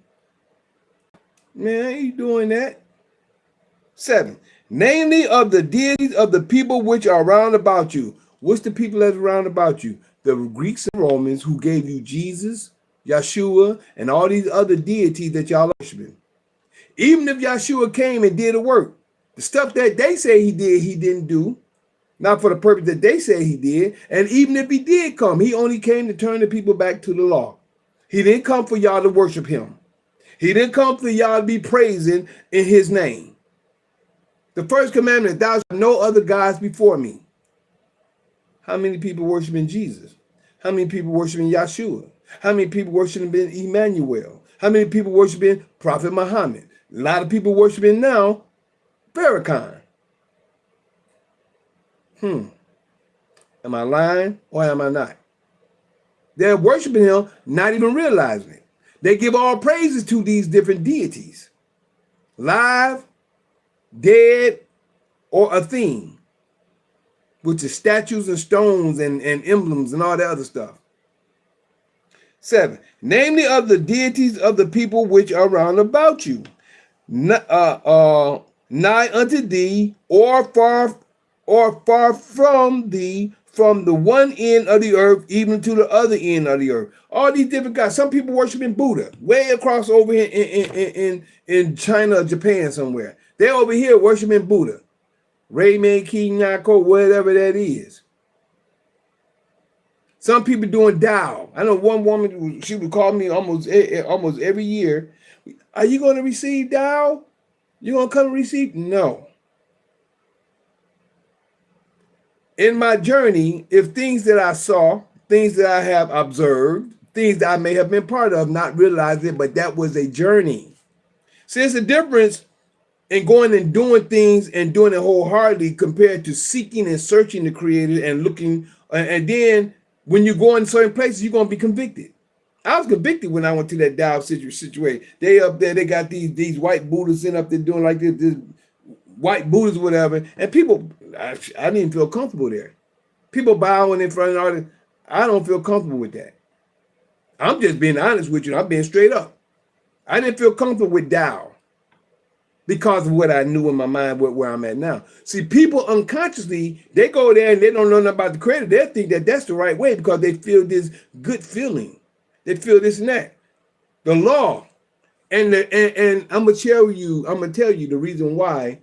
Man, ain't you doing that? 7. Namely of the deities of the people which are round about you. What's the people that's round about you? The Greeks and Romans who gave you Jesus, Yeshua, and all these other deities that y'all are worshiping. Even if Yeshua came and did a work, the stuff that they say he did, he didn't do. Not for the purpose that they say he did. And even if he did come, he only came to turn the people back to the law. He didn't come for y'all to worship him. He didn't come for y'all to be praising in his name. The first commandment, thou shalt no other gods before me. How many people worshiping Jesus? How many people worshiping Yeshua? How many people worshiping Emmanuel? How many people worshiping Prophet Muhammad? A lot of people worshiping now Farrakhan. Am I lying or am I not? They're worshiping him, not even realizing it. They give all praises to these different deities. Live, dead, or a thing, which is statues and stones and emblems and all that other stuff. 7. Namely of the deities of the people which are round about you, nigh unto thee, or far from thee, from the one end of the earth even to the other end of the earth. All these different guys. Some people worshiping Buddha way across over here in China or Japan somewhere. They're over here worshiping Buddha. Rayman, Kinyako, whatever that is. Some people doing Tao. I know one woman, she would call me almost every year. Are you going to receive Tao? You going to come and receive? No. In my journey, if things that I saw, things that I have observed, things that I may have been part of, not realizing it, but that was a journey. See, it's a difference in going and doing things and doing it wholeheartedly compared to seeking and searching the Creator and looking. And then when you go in certain places, you're going to be convicted. I was convicted when I went to that Dow situation. They up there, they got these white Buddhists in up there doing like this white Buddhists, whatever. And people, I didn't feel comfortable there. People bowing in front of artists. I don't feel comfortable with that. I'm just being honest with you. I'm being straight up. I didn't feel comfortable with Dow because of what I knew in my mind where I'm at now. See, people unconsciously, they go there and they don't know nothing about the Creator. They think that that's the right way because they feel this good feeling. They feel this and that. The law. And I'm gonna tell you the reason why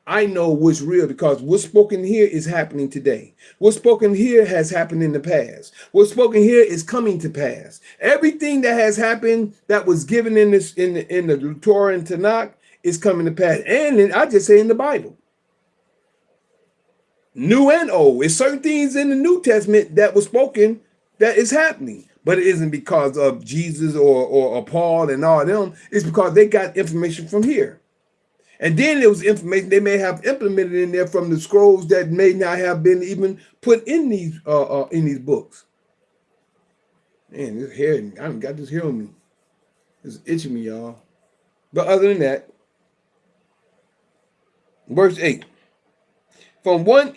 I know what's real, because what's spoken here is happening today. What's spoken here has happened in the past. What's spoken here is coming to pass. Everything that has happened that was given in the Torah and Tanakh is coming to pass. And I just say in the Bible, new and old. It's certain things in the New Testament that was spoken that is happening. But it isn't because of Jesus or Paul and all of them. It's because they got information from here. And then there was information they may have implemented in there from the scrolls that may not have been even put in these books. Man, this hair, I haven't got this hair on me. It's itching me, y'all. But other than that, verse 8. From one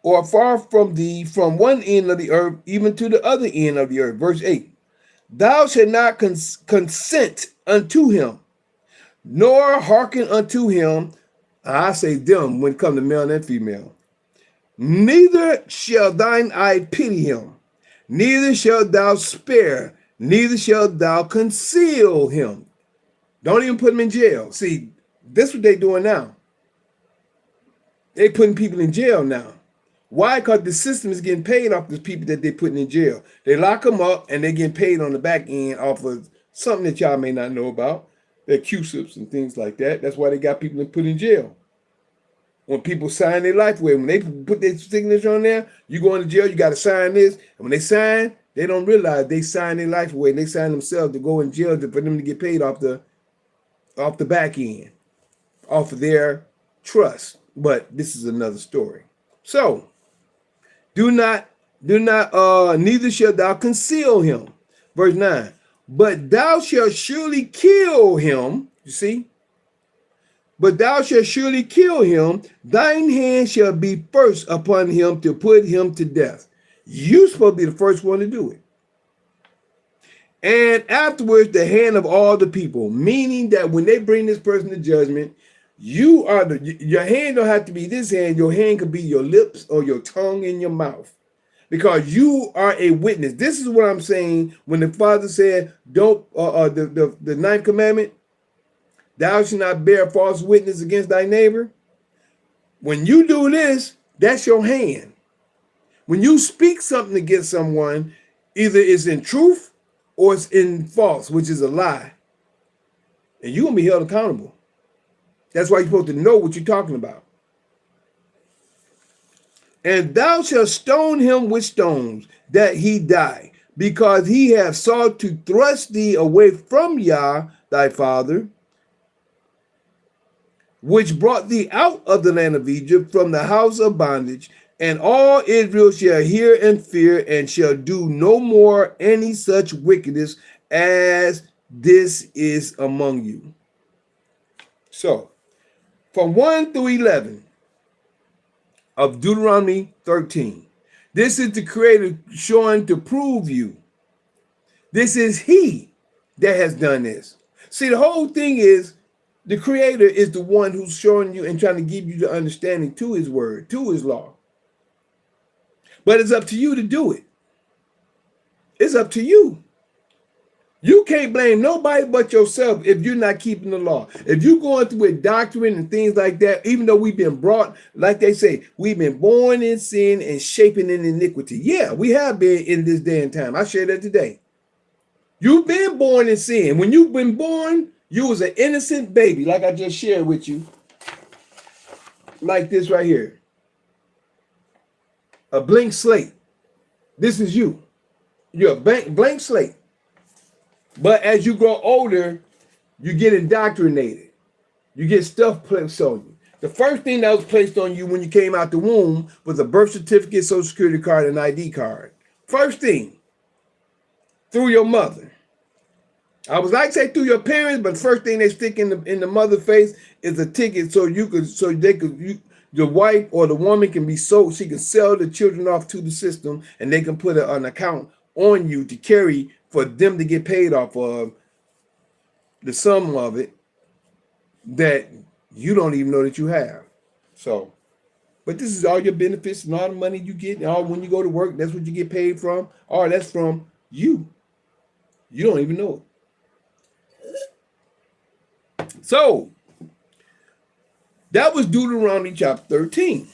or far from thee, from one end of the earth, even to the other end of the earth. Verse 8. Thou shalt not consent unto him, nor hearken unto him. I say them when it comes to male and female. Neither shall thine eye pity him, neither shalt thou spare, neither shalt thou conceal him. Don't even put him in jail. See, this is what they doing now. They putting people in jail now. Why? Because the system is getting paid off the people that they're putting in jail. They lock them up and they're getting paid on the back end off of something that y'all may not know about. Their Q-sips and things like that. That's why they got people put in jail. When people sign their life away, when they put their signature on there, you go into jail, you got to sign this. And when they sign, they don't realize they sign their life away. They sign themselves to go in jail for them to get paid off the back end, off of their trust. But this is another story. So, neither shalt thou conceal him. Verse 9. But thou shalt surely kill him. You see? But thou shalt surely kill him. Thine hand shall be first upon him to put him to death. You're supposed to be the first one to do it. And afterwards, the hand of all the people. Meaning that when they bring this person to judgment, your hand don't have to be this hand. Your hand could be your lips or your tongue in your mouth. Because you are a witness. This is what I'm saying when the Father said, don't, the ninth commandment, thou shalt not bear false witness against thy neighbor. When you do this, that's your hand. When you speak something against someone, either it's in truth or it's in false, which is a lie. And you're going to be held accountable. That's why you're supposed to know what you're talking about. And thou shalt stone him with stones, that he die, because he hath sought to thrust thee away from Yah, thy father, which brought thee out of the land of Egypt from the house of bondage. And all Israel shall hear and fear, and shall do no more any such wickedness as this is among you. So, from 1 through 11 of Deuteronomy 13, this is the Creator showing to prove you. This is He that has done this. See, the whole thing is the Creator is the one who's showing you and trying to give you the understanding to His word, to His law. But it's up to you to do it. It's up to you. You can't blame nobody but yourself if you're not keeping the law. If you're going through a doctrine and things like that, even though we've been brought, like they say, we've been born in sin and shaping in iniquity. Yeah, we have been in this day and time. I shared that today. You've been born in sin. When you've been born, you was an innocent baby, like I just shared with you. Like this right here. A blank slate. This is you. You're a blank slate. But as you grow older, you get indoctrinated. You get stuff placed on you. The first thing that was placed on you when you came out the womb was a birth certificate, social security card, and ID card. First thing, through your mother. I was like say through your parents, but the first thing they stick in the mother's face is a ticket the wife or the woman can be sold. She can sell the children off to the system, and they can put an account on you to carry for them to get paid off of the sum of it that you don't even know that you have. So, but this is all your benefits and all the money you get. And all when you go to work, that's what you get paid from. Or that's from you. You don't even know it. So, that was Deuteronomy chapter 13.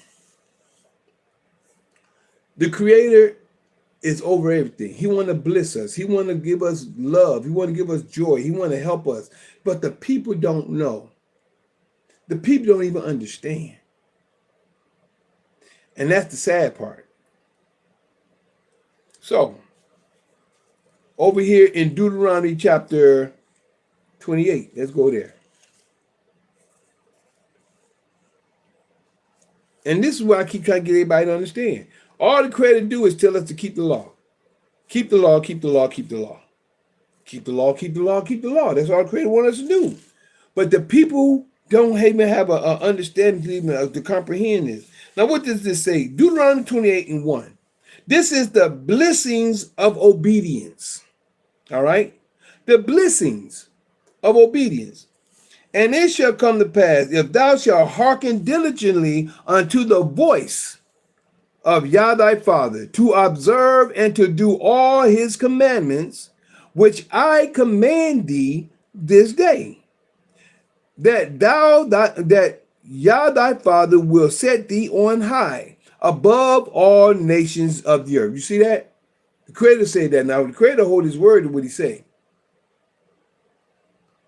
The Creator is over everything. He want to bless us. He want to give us love. He want to give us joy. He want to help us. But the people don't know. The people don't even understand. And that's the sad part. So, over here in Deuteronomy chapter 28, let's go there. And this is what I keep trying to get everybody to understand. All the Creator do is tell us to keep the law. Keep the law, keep the law, keep the law. Keep the law, keep the law, keep the law. That's all the Creator wants us to do. But the people don't even have an understanding to comprehend this. Now, what does this say? Deuteronomy 28:1. This is the blessings of obedience. All right? The blessings of obedience. And it shall come to pass, if thou shalt hearken diligently unto the voice of Yah thy Father, to observe and to do all his commandments, which I command thee this day, that Yah thy Father will set thee on high above all nations of the earth. You see that? The Creator said that. Now, the Creator hold his word to what he say.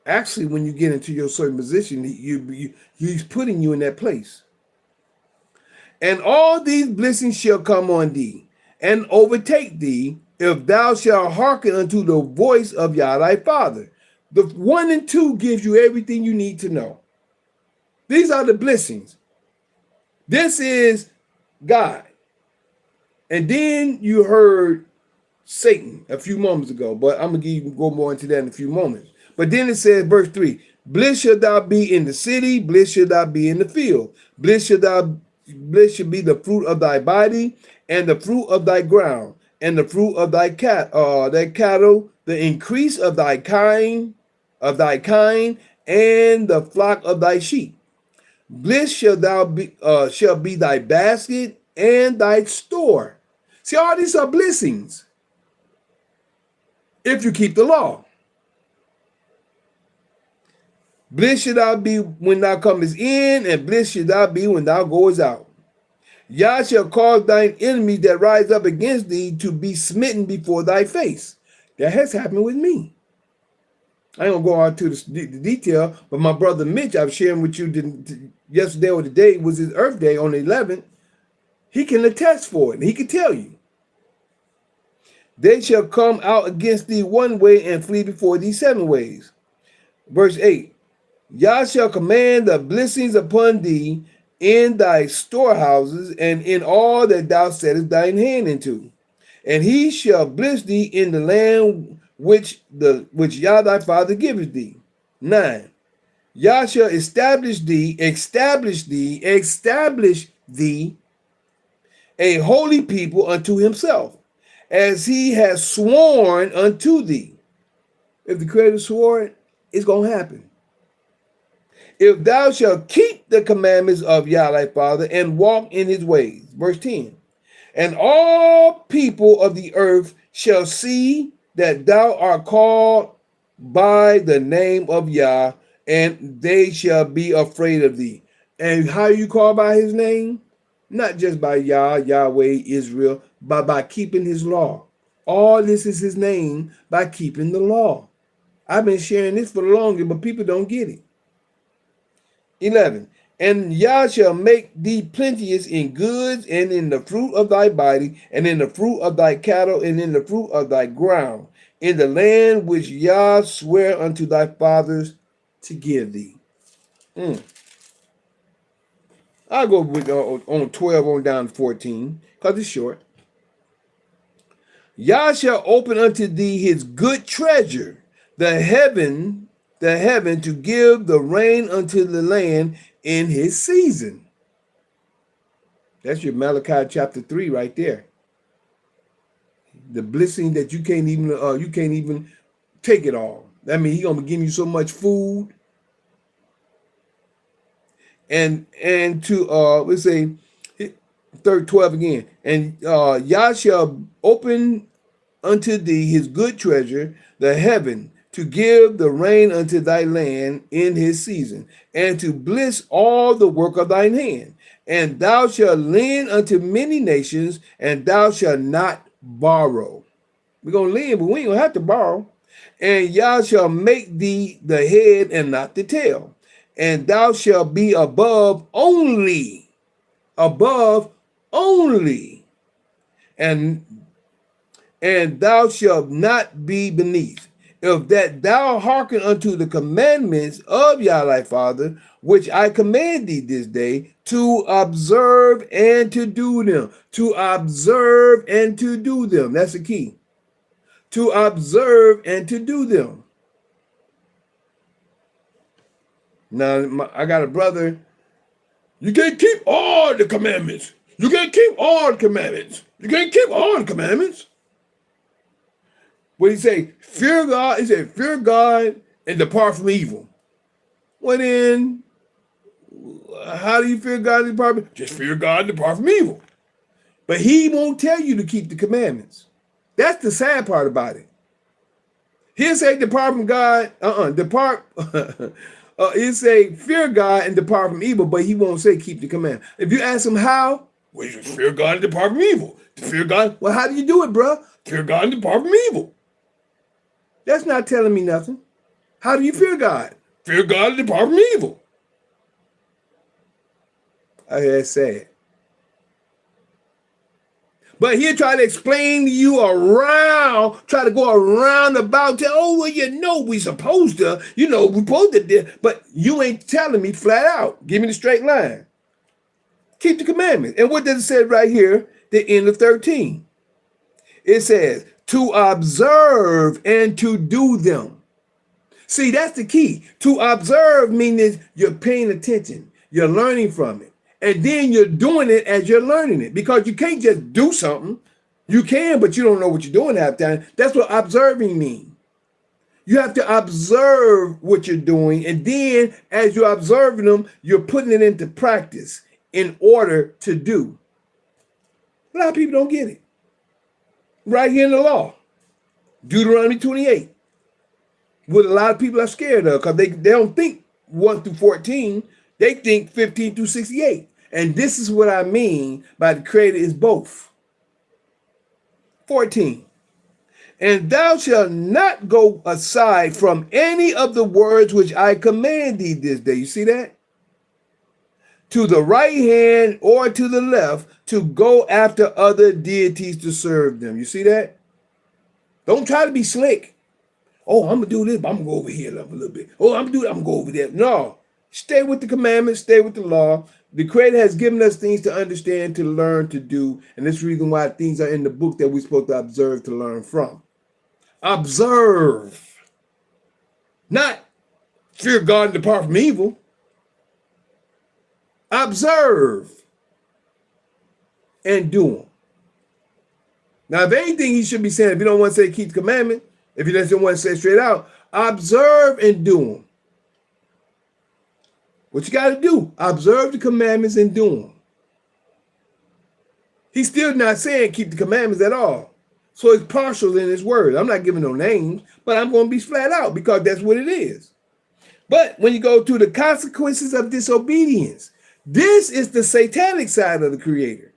Actually, when you get into your certain position, he's putting you in that place. And all these blessings shall come on thee, and overtake thee, if thou shalt hearken unto the voice of Yah thy Father. The 1 and 2 gives you everything you need to know. These are the blessings. This is God. And then you heard Satan a few moments ago, but I'm going to go more into that in a few moments. But then it says, verse 3, bliss shall thou be in the city, bliss shall thou be in the field. Bliss shall be the fruit of thy body, and the fruit of thy ground, and the fruit of thy cattle, the increase of thy kind, and the flock of thy sheep. Bliss shall be thy basket and thy store. See, all these are blessings if you keep the law. Bliss shall thou be when thou comest in, and bliss shall thou be when thou goest out. Yah shall cause thine enemies that rise up against thee to be smitten before thy face. That has happened with me. I ain't gonna go on to the detail, but my brother Mitch, I was sharing with you yesterday or today was his Earth Day on the 11th. He can attest for it. He can tell you. They shall come out against thee one way and flee before thee 7 ways. Verse 8. Yah shall command the blessings upon thee in thy storehouses and in all that thou settest thine hand into. And he shall bless thee in the land which Yah thy Father giveth thee. 9. Yah shall establish thee a holy people unto himself, as he has sworn unto thee. If the Creator swore it, it's going to happen. If thou shalt keep the commandments of Yah thy Father and walk in his ways. Verse 10. And all people of the earth shall see that thou art called by the name of Yah, and they shall be afraid of thee. And how you call by his name? Not just by Yah, Yahweh, Israel, but by keeping his law. All this is his name by keeping the law. I've been sharing this for the longest, but people don't get it. 11. And Yah shall make thee plenteous in goods, and in the fruit of thy body, and in the fruit of thy cattle, and in the fruit of thy ground, in the land which Yah sware unto thy fathers to give thee. I'll go with on 12 on down to 14, because it's short. Yah shall open unto thee his good treasure, the heaven to give the rain unto the land in his season. That's your Malachi chapter 3 right there. The blessing that you can't even take it all. That means he's gonna give you so much food. And to let's say 12 again. And Yah shall open unto thee his good treasure, the heaven, to give the rain unto thy land in his season, and to bless all the work of thine hand. And thou shalt lend unto many nations, and thou shalt not borrow. We're going to lend, but we ain't going to have to borrow. And Yah shall make thee the head and not the tail. And thou shalt be above only. And thou shalt not be beneath. If that thou hearken unto the commandments of Yah thy Father, which I command thee this day, to observe and to do them. To observe and to do them. That's the key. To observe and to do them. Now, I got a brother. You can't keep all the commandments. You can't keep all the commandments. You can't keep all the commandments. What he say? Fear God. He said, fear God and depart from evil. Well then, how do you fear God and depart from evil? Just fear God and depart from evil. But he won't tell you to keep the commandments. That's the sad part about it. He'll say depart from God. Depart. He'll say fear God and depart from evil, but he won't say keep the command. If you ask him how, well, you just fear God and depart from evil. To fear God, well, how do you do it, bro? Fear God and depart from evil. That's not telling me nothing. How do you fear God? Fear God and depart from evil. That's sad. But he'll try to explain to you around, try to go around about, oh, well, we supposed to, we supposed to do, but you ain't telling me flat out. Give me the straight line. Keep the commandments. And what does it say right here, the end of 13? It says, to observe and to do them. See, that's the key. To observe means you're paying attention. You're learning from it. And then you're doing it as you're learning it. Because you can't just do something. You can, but you don't know what you're doing half the time. That's what observing means. You have to observe what you're doing. And then as you're observing them, you're putting it into practice in order to do. A lot of people don't get it. Right here in the law, Deuteronomy 28. What a lot of people are scared of, because they don't think 1 through 14, they think 15 through 68. And this is what I mean by the Creator is both. 14. And thou shalt not go aside from any of the words which I command thee this day. You see that? To the right hand or to the left, to go after other deities to serve them. You see that? Don't try to be slick. Oh, I'm going to do this, but I'm going to go over here a little bit. Oh, I'm going to do that, I'm going to go over there. No. Stay with the commandments, stay with the law. The Creator has given us things to understand, to learn, to do. And that's the reason why things are in the book that we're supposed to observe, to learn from. Observe. Not fear God and depart from evil. Observe and do them. Now, if anything, he should be saying, if you don't want to say keep the commandment, if you just don't want to say straight out, observe and do them. What you got to do, observe the commandments and do them. He's still not saying keep the commandments at all. So it's partial in his word. I'm not giving no names, but I'm going to be flat out because that's what it is. But when you go to the consequences of disobedience, this is the satanic side of the Creator.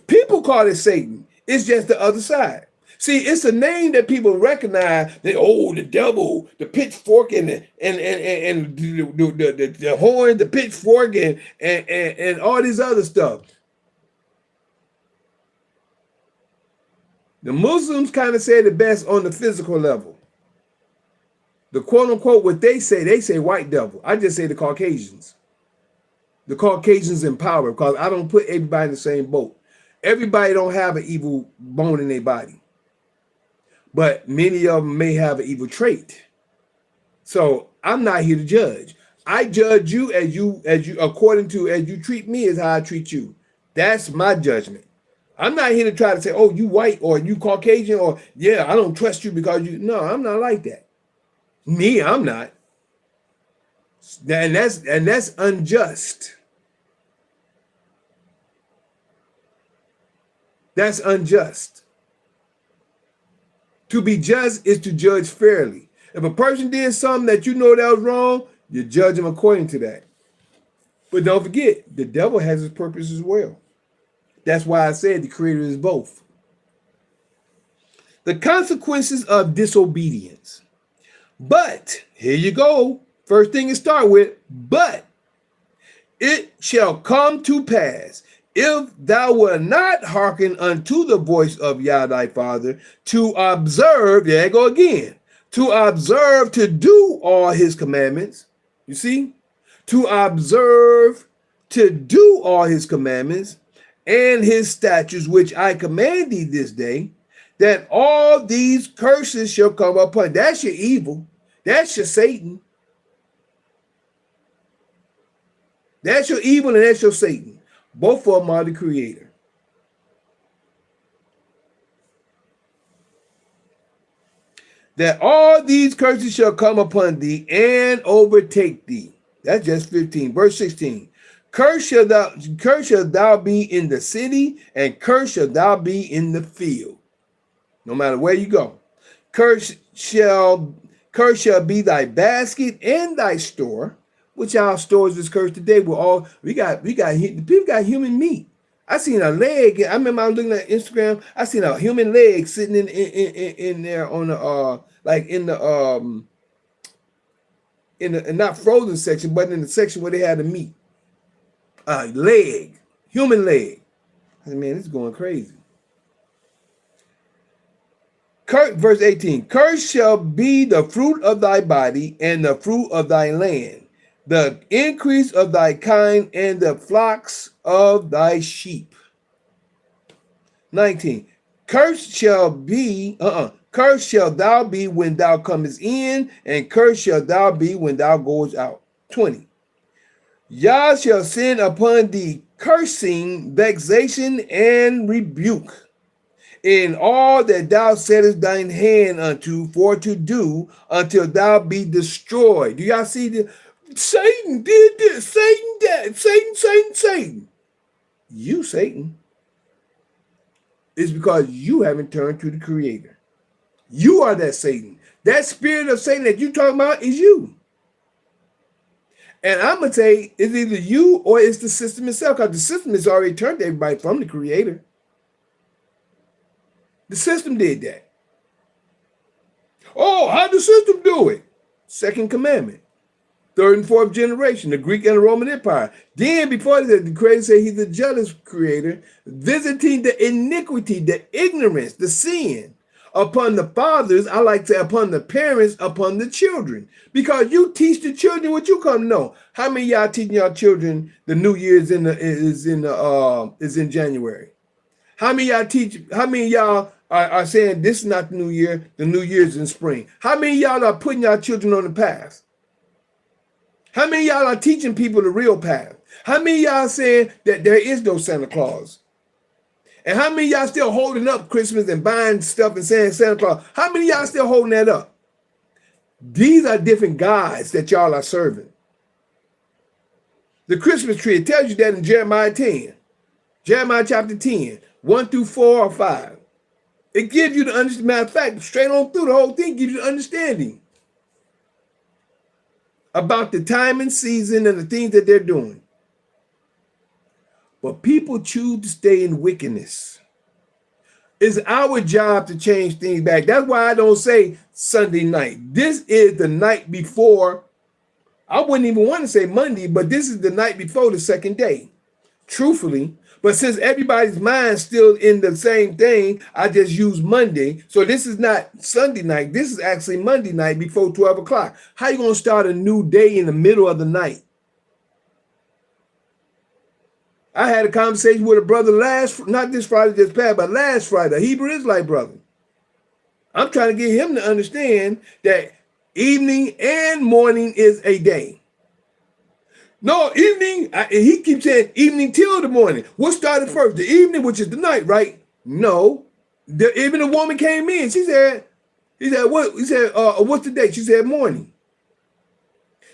People call it Satan. It's just the other side. See, it's a name that people recognize. That the devil, the pitchfork, and the horn, the pitchfork, and all these other stuff. The Muslims kind of say the best on the physical level. The quote unquote what they say white devil. I just say the Caucasians. The Caucasians in power, because I don't put everybody in the same boat. Everybody don't have an evil bone in their body, but many of them may have an evil trait. So I'm not here to judge. I judge you as you according to as you treat me is how I treat you. That's my judgment. I'm not here to try to say, oh, you white or you Caucasian or yeah, I don't trust you because you. No, I'm not like that. Me, I'm not. And that's unjust. That's unjust. To be just is to judge fairly. If a person did something that you know that was wrong, you judge them according to that. But don't forget, the devil has his purpose as well. That's why I said the creator is both. The consequences of disobedience. But, here you go. First thing to start with, but it shall come to pass, if thou wilt not hearken unto the voice of Yah thy Father, to observe, there you go again, to observe to do all his commandments. You see? To observe to do all his commandments and his statutes, which I command thee this day, that all these curses shall come upon. That's your evil. That's your Satan. That's your evil and that's your Satan. Both of them are the creator. That all these curses shall come upon thee and overtake thee. That's just 15. Verse 16. Cursed shall thou be in the city, and cursed shall thou be in the field. No matter where you go. Cursed shall be thy basket and thy store. Which our stores is cursed today. We got people got human meat. I seen a leg. I remember I was looking at Instagram. I seen a human leg sitting in there on the in the not frozen section, but in the section where they had the meat. Leg, human leg. I said, man, this is going crazy. Verse 18. Cursed shall be the fruit of thy body and the fruit of thy land, the increase of thy kind and the flocks of thy sheep. 19. Cursed shall thou be when thou comest in, and cursed shall thou be when thou goest out. 20. Yah shall send upon thee cursing, vexation, and rebuke in all that thou settest thine hand unto for to do, until thou be destroyed. Do y'all see the Satan did this, Satan that, Satan. You, Satan. It's because you haven't turned to the creator. You are that Satan. That spirit of Satan that you talking about is you. And I'm going to say it's either you or it's the system itself, because the system has already turned everybody from the creator. The system did that. Oh, how'd the system do it? Second commandment. Third and fourth generation, the Greek and the Roman Empire. Then before that, the creator said he's the jealous creator, visiting the iniquity, the ignorance, the sin upon the fathers, I like to say upon the parents, upon the children. Because you teach the children what you come to know. How many of y'all teaching y'all children the New Year's is in January? How many of y'all are saying this is not the New Year, the New Year's in spring? How many of y'all are putting y'all children on the path? How many of y'all are teaching people the real path? How many of y'all saying that there is no Santa Claus? And how many of y'all still holding up Christmas and buying stuff and saying Santa Claus? How many of y'all still holding that up? These are different gods that y'all are serving. The Christmas tree, it tells you that in Jeremiah 10. Jeremiah chapter 10, 1 through 4 or 5. It gives you the understanding. Matter of fact, straight on through the whole thing gives you the understanding about the time and season and the things that they're doing. But people choose to stay in wickedness. It's our job to change things back. That's why I don't say Sunday night. This is the night before. I wouldn't even want to say Monday, but this is the night before the second day, truthfully. But since everybody's mind's still in the same thing, I just use Monday. So this is not Sunday night. This is actually Monday night before 12 o'clock. How you going to start a new day in the middle of the night? I had a conversation with a brother not this Friday just passed, but last Friday, a Hebrew Israelite brother. I'm trying to get him to understand that evening and morning is a day. No, evening, he keeps saying evening till the morning. What started first? The evening, which is the night, right? No. Even a woman came in. He said, what? He said, what's the date? She said morning.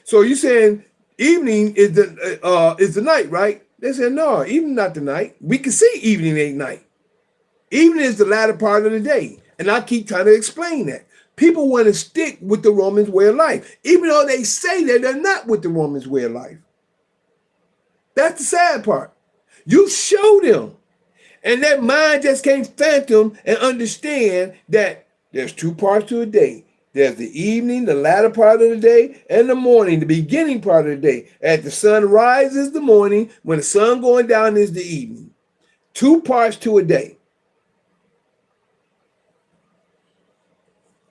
So you saying evening is the night, right? They said, no, evening not the night. We can see evening ain't night. Evening is the latter part of the day. And I keep trying to explain that. People want to stick with the Romans way of life, even though they say that they're not with the Romans way of life. That's the sad part. You show them. And that mind just can't fathom and understand that there's two parts to a day. There's the evening, the latter part of the day, and the morning, the beginning part of the day. As the sun rises, the morning. When the sun going down is the evening. Two parts to a day.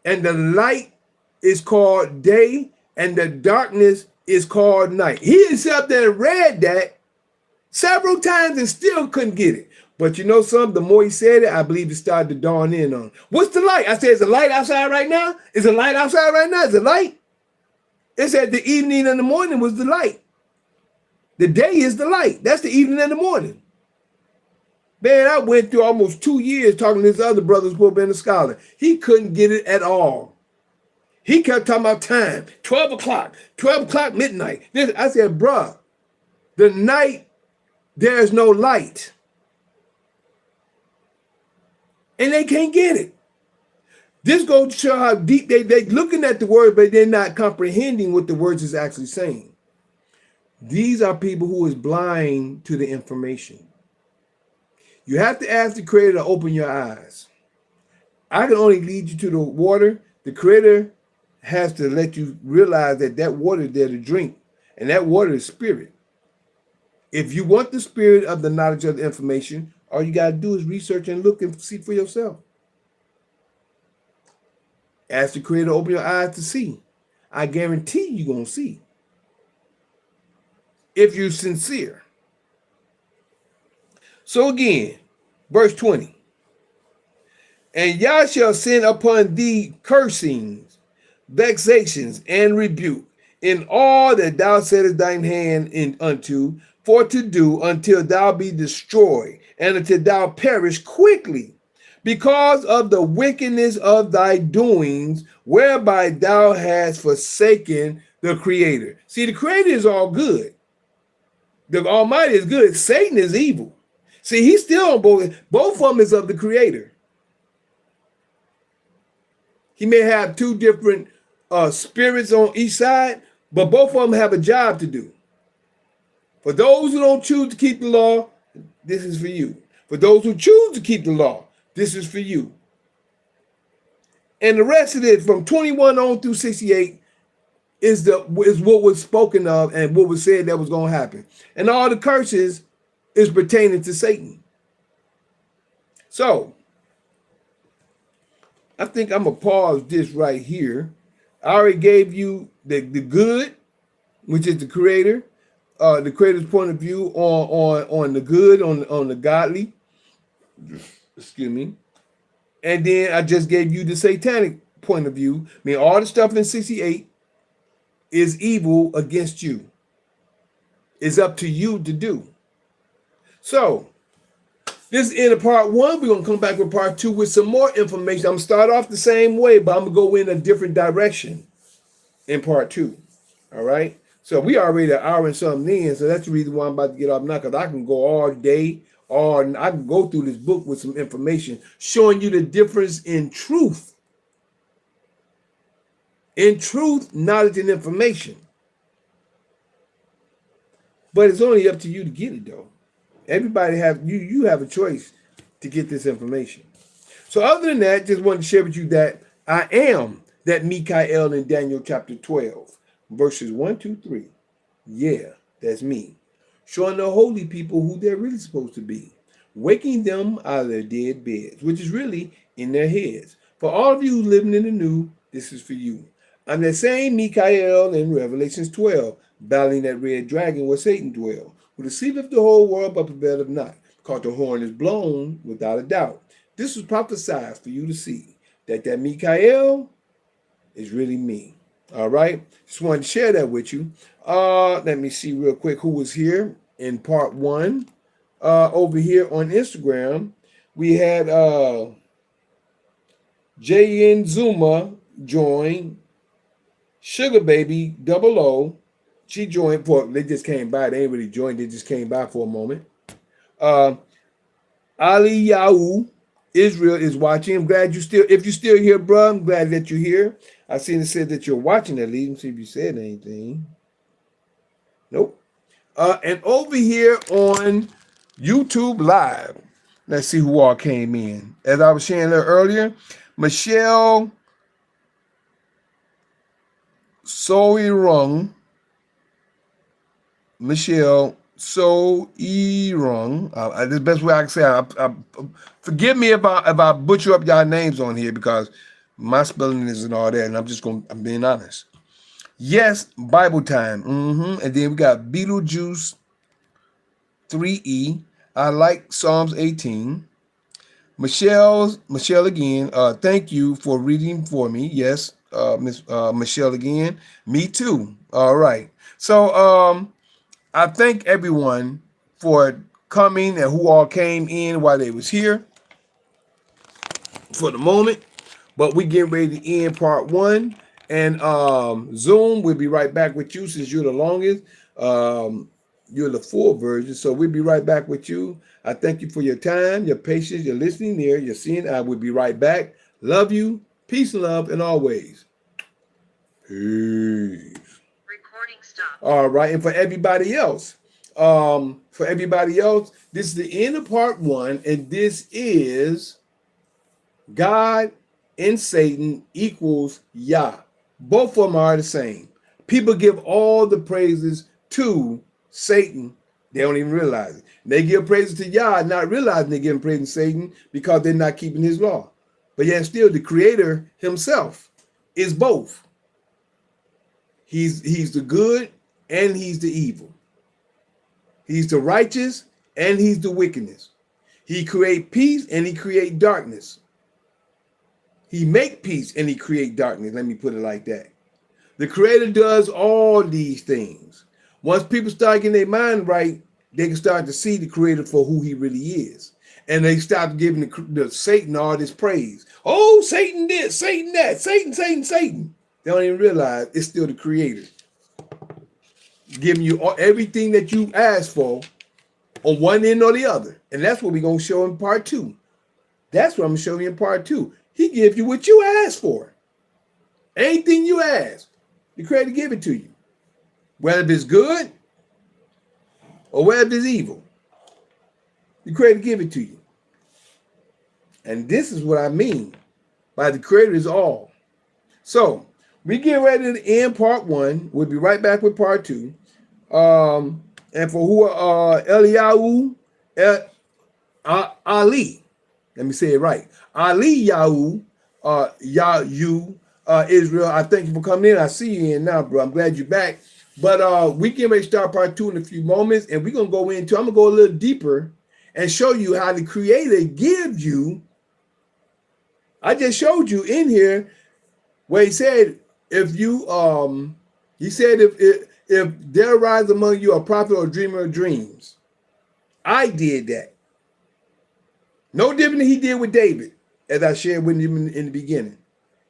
And the light is called day, and the darkness is called night. He sat up there and read that several times and still couldn't get it. But you know something? The more he said it, I believe it started to dawn in on him. What's the light? I said, is the light outside right now? Is the light outside right now? Is the light? It said the evening and the morning was the light. The day is the light. That's the evening and the morning. Man, I went through almost 2 years talking to this other brother who's supposed to be a scholar. He couldn't get it at all. He kept talking about time, 12 o'clock, midnight. I said, bruh, the night, there's no light. And they can't get it. This goes to show how deep they're looking at the word, but they're not comprehending what the words is actually saying. These are people who is blind to the information. You have to ask the Creator to open your eyes. I can only lead you to the water. The Creator has to let you realize that that water is there to drink, and that water is spirit. If you want the spirit of the knowledge of the information, all you got to do is research and look and see for yourself. Ask the Creator to open your eyes to see. I guarantee you're going to see. If you're sincere. So again, verse 20. And Yah shall send upon thee cursings, vexations, and rebuke in all that thou settest thine hand unto, for to do until thou be destroyed, and until thou perish quickly, because of the wickedness of thy doings, whereby thou hast forsaken the Creator. See, the Creator is all good. The Almighty is good. Satan is evil. See, he's still on both of them is of the Creator. He may have two different spirits on each side, but both of them have a job to do. For those who don't choose to keep the law, this is for you. For those who choose to keep the law, this is for you. And the rest of it, from 21 on through 68, is what was spoken of and what was said that was going to happen. And all the curses is pertaining to Satan. So, I think I'm going to pause this right here. I already gave you the good, which is the Creator, the Creator's point of view on the good, on the godly. Excuse me. And then I just gave you the satanic point of view. I mean, all the stuff in 68 is evil against you. It's up to you to do. So, this is the end of part one. We're going to come back with part two with some more information. I'm going to start off the same way, but I'm going to go in a different direction in part two. All right? So, we already an hour and something in, so that's the reason why I'm about to get off now, because I can go all day, or I can go through this book with some information showing you the difference in truth. In truth, knowledge, and information. But it's only up to you to get it, though. Everybody you have a choice to get this information. So other than that, just wanted to share with you that I am that Mikael in Daniel chapter 12, verses 1, 2, 3. Yeah, that's me. Showing the holy people who they're really supposed to be. Waking them out of their dead beds, which is really in their heads. For all of you who living in the new, this is for you. I'm the same Mikael in Revelations 12, battling that red dragon where Satan dwells, who deceiveth the whole world but prevaileth not, because the horn is blown without a doubt. This was prophesied for you to see that Mikael is really me. All right. Just wanted to share that with you. Let me see real quick who was here in part one. Over here on Instagram, we had JN Zuma join, Sugar Baby 00. She joined they just came by. They ain't really joined, they just came by for a moment. Ali Yahoo Israel is watching. I'm glad if you're still here, bro, I'm glad that you're here. I seen it said that you're watching at least. Let's see if you said anything. Nope. And over here on YouTube Live, let's see who all came in. As I was sharing there earlier, Michelle Soirung. Michelle Soirung. The best way I can say it. Forgive me if I butcher up y'all names on here because my spelling isn't all that, and I'm being honest. Yes, Bible time. And then we got Beetlejuice 3E. I like Psalms 18. Michelle again. Thank you for reading for me. Yes, Miss Michelle again. Me too. All right. So I thank everyone for coming and who all came in while they was here for the moment. But we getting ready to end part one. And Zoom, we'll be right back with you since you're the longest. You're the full version. So we'll be right back with you. I thank you for your time, your patience, your listening there, your seeing. I will be right back. Love you. Peace and love and always. Peace. Recording stop. All right. And for everybody else, this is the end of part one. And this is God and Satan equals Yah. Both of them are the same. People give all the praises to Satan. They don't even realize it. They give praises to Yah, not realizing they're giving praise to Satan because they're not keeping his law. But yet still the creator himself is both. He's the good and he's the evil. He's the righteous and he's the wickedness. He create peace and he create darkness. He make peace and he create darkness. Let me put it like that. The creator does all these things. Once people start getting their mind right, they can start to see the creator for who he really is. And they stop giving the Satan all this praise. Oh, Satan this, Satan that, Satan. They don't even realize it's still the creator giving you everything that you asked for on one end or the other. And that's what we're going to show in part two. That's what I'm going to show you in part two. He gives you what you asked for. Anything you ask, the creator give it to you. Whether it's good or whether it's evil, the creator give it to you. And this is what I mean by the creator is all. So we get ready to end part one. We'll be right back with part two. And for who Eliyahu Ali, let me say it right. Ali Yahoo, Israel, I thank you for coming in. I see you in now, bro. I'm glad you're back. But we can ready to start part two in a few moments, and we're going to go into, I'm going to go a little deeper and show you how the creator gives you. I just showed you in here where he said, if there arise among you a prophet or a dreamer of dreams, I did that. No different than he did with David, as I shared with him in the beginning.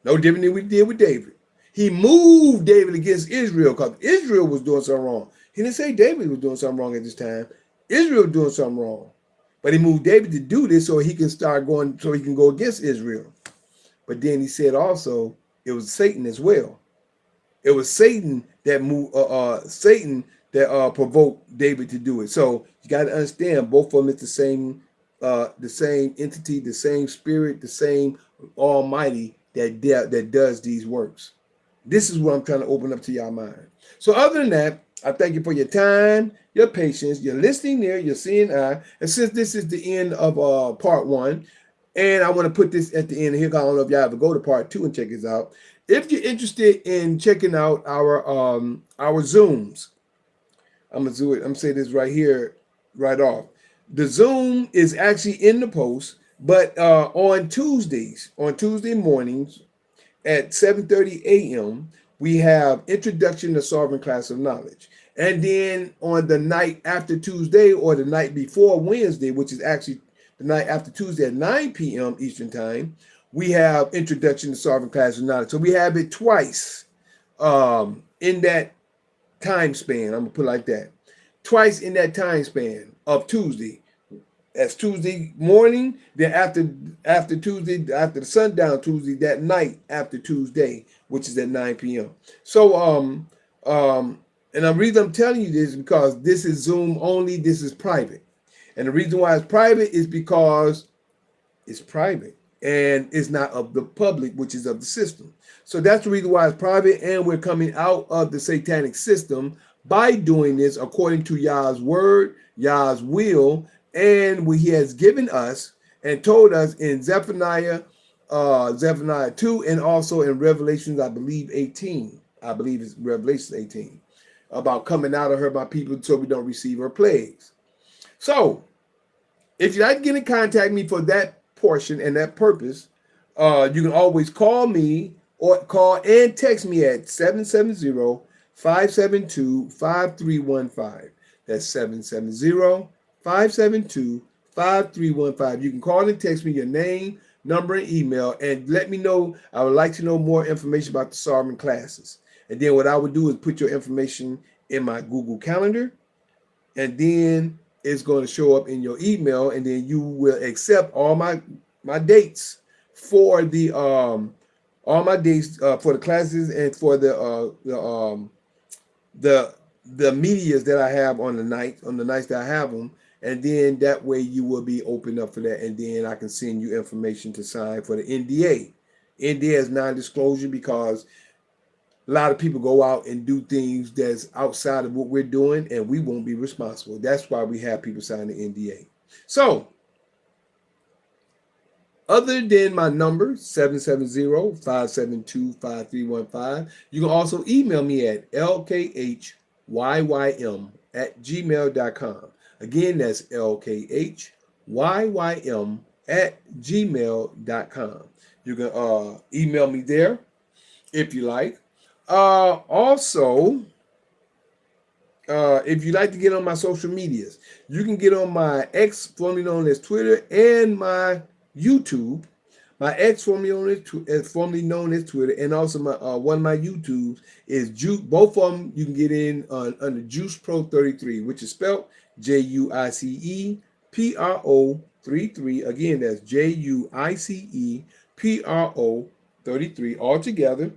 No different than we did with David. He moved David against Israel because Israel was doing something wrong. He didn't say David was doing something wrong at this time. Israel was doing something wrong. But he moved David to do this so he can start going, so he can go against Israel. But then he said also, it was Satan as well. It was Satan that provoked David to do it. So you got to understand, both of them is the same the same entity, the same spirit, the same Almighty that does these works. This is what I'm trying to open up to y'all mind. So other than that, I thank you for your time, your patience, your listening there, your seeing eye. And since this is the end of part 1, and I want to put this at the end here, I don't know if y'all ever go to part 2 and check this out. If you're interested in checking out our Zooms, I'm gonna do it. I'm gonna say this right here, right off. The Zoom is actually in the post, but on Tuesday mornings at 7:30 a.m., we have Introduction to Sovereign Class of Knowledge. And then on the night after Tuesday or the night before Wednesday, which is actually the night after Tuesday at 9 p.m. Eastern Time, we have Introduction to Sovereign Class of Knowledge. So we have it twice in that time span. I'm going to put it like that. Twice in that time span of Tuesday. That's Tuesday morning, then after Tuesday, after the sundown Tuesday, that night after Tuesday, which is at 9 p.m. So and the reason I'm telling you this is because this is Zoom only, this is private. And the reason why it's private is because it's private and it's not of the public, which is of the system. So that's the reason why it's private, and we're coming out of the satanic system by doing this according to Yah's word, Yah's will, and what he has given us and told us in Zephaniah 2, and also in Revelations, I believe 18. I believe it's Revelations 18, about coming out of her, my people, so we don't receive her plagues. So if you'd like to get in contact with me for that portion and that purpose, you can always call me or call and text me at 770-572-5315. That's 770-572-5315. You can call and text me your name, number, and email, and let me know. I would like to know more information about the sovereign classes. And then what I would do is put your information in my Google Calendar, and then it's going to show up in your email, and then you will accept all my dates for the for the classes and for the medias that I have on the nights that I have them. And then that way you will be open up for that, and then I can send you information to sign for the NDA. NDA is non-disclosure because a lot of people go out and do things that's outside of what we're doing, and we won't be responsible. That's why we have people sign the NDA. So, other than my number, 770-572-5315, you can also email me at lkhyym@gmail.com. Again, that's lkhyym@gmail.com. You can email me there if you like. Also, if you like to get on my social medias, you can get on my X, formerly known as Twitter, and my YouTube. My X, formerly known as Twitter, and also my one of my YouTubes is Juice. Both of them you can get in under Juice Pro 33, which is spelled JUICEPRO 33. Again, that's JUICEPRO 33 all together.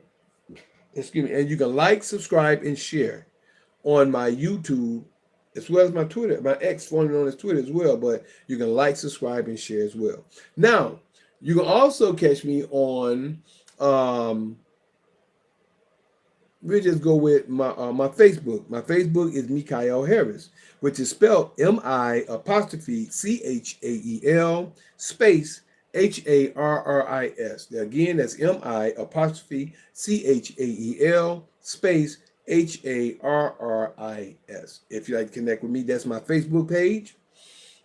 Excuse me. And you can like, subscribe, and share on my YouTube as well as my Twitter, my X, formerly known as Twitter as well. But you can like, subscribe, and share as well. Now, you can also catch me on, we'll just go with my Facebook. My Facebook is Mikael Harris, which is spelled MI'(CHAEL) space HARRIS. Again, that's MI'(CHAEL) space HARRIS. If you'd like to connect with me, that's my Facebook page.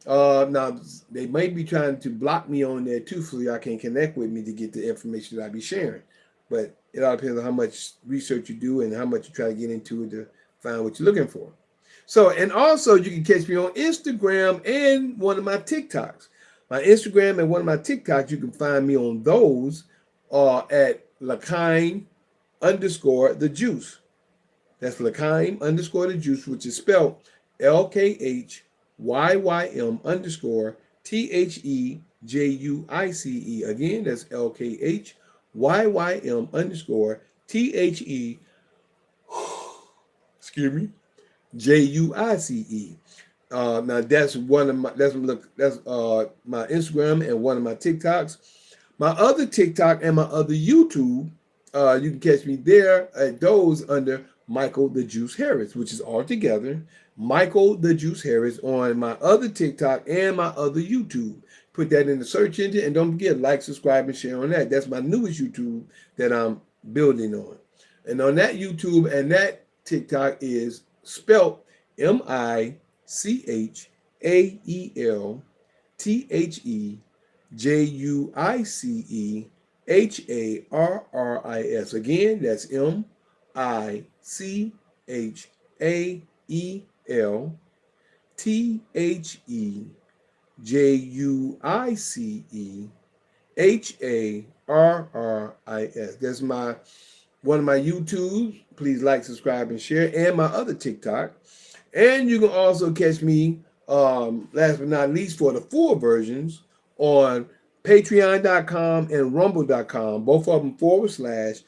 Now, they might be trying to block me on there too, so y'all can connect with me to get the information that I be sharing. But it all depends on how much research you do and how much you try to get into it to find what you're looking for. So, and also you can catch me on Instagram and one of my TikToks. My Instagram and one of my TikToks, you can find me on those at L'chaim_the Juice. That's L'chaim_the Juice, which is spelled LKHYYM_THEJUICE. Again, that's LKHYYM_THE excuse me, JUICE. Now that's one of my that's my Instagram and one of my TikToks. My other TikTok and my other YouTube, you can catch me there at those under Michael the Juice Harris, which is all together. Michael the Juice Harris on my other TikTok and my other YouTube. Put that in the search engine and don't forget like, subscribe, and share on that. That's my newest YouTube that I'm building on. And on that YouTube and that TikTok is spelt MICHAELTHEJUICEHARRIS. Again, that's MICHAELTHEJUICEHARRIS. That's one of my YouTubes. Please like, subscribe, and share, and my other TikTok. And you can also catch me, last but not least, for the full versions on patreon.com and rumble.com, both of them /LKHYYM.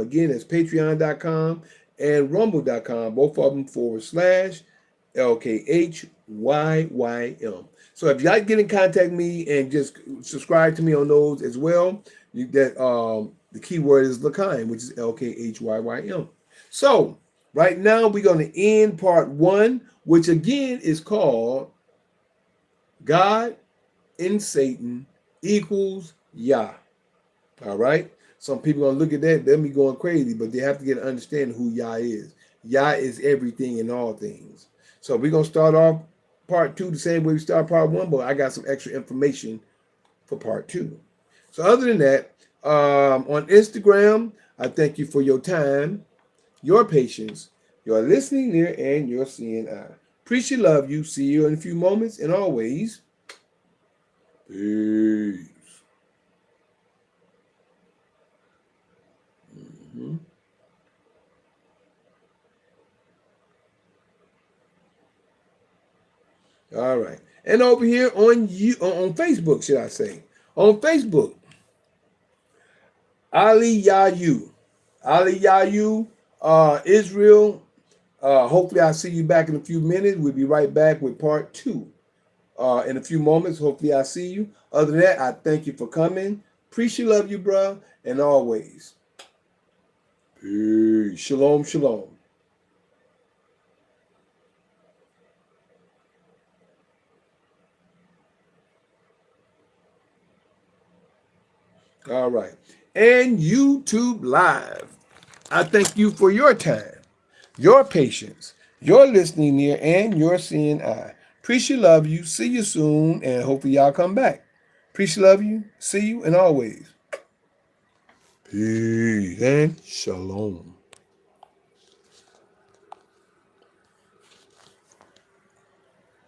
Again, it's patreon.com and rumble.com, both of them /LKHYYM. So if you like to get in contact with me and just subscribe to me on those as well, the keyword is Lakeim, which is LKHYYM. So right now we're going to end part 1, which again is called God in Satan equals Yah. All right. Some people are going to look at that, they'll be going crazy, but they have to get an understanding who Yah is. Yah is everything and all things. So we're going to start off part 2 the same way we start part 1, but I got some extra information for part 2. So other than that, on Instagram, I thank you for your time, your patience, your listening ear, and your seeing eye. Appreciate, love you. See you in a few moments, and always, peace. All right. And over here on Facebook, should I say, on Facebook, Ali Yayu, Israel. Hopefully I'll see you back in a few minutes. We'll be right back with part 2 in a few moments. Hopefully I'll see you. Other than that, I thank you for coming. Appreciate, love you, bro. And always, peace. Shalom, shalom. All right. And YouTube Live, I thank you for your time, your patience, your listening ear, and your seeing eye. Appreciate, love you. See you soon, and hopefully y'all come back. Appreciate, love you. See you, and always, peace and shalom.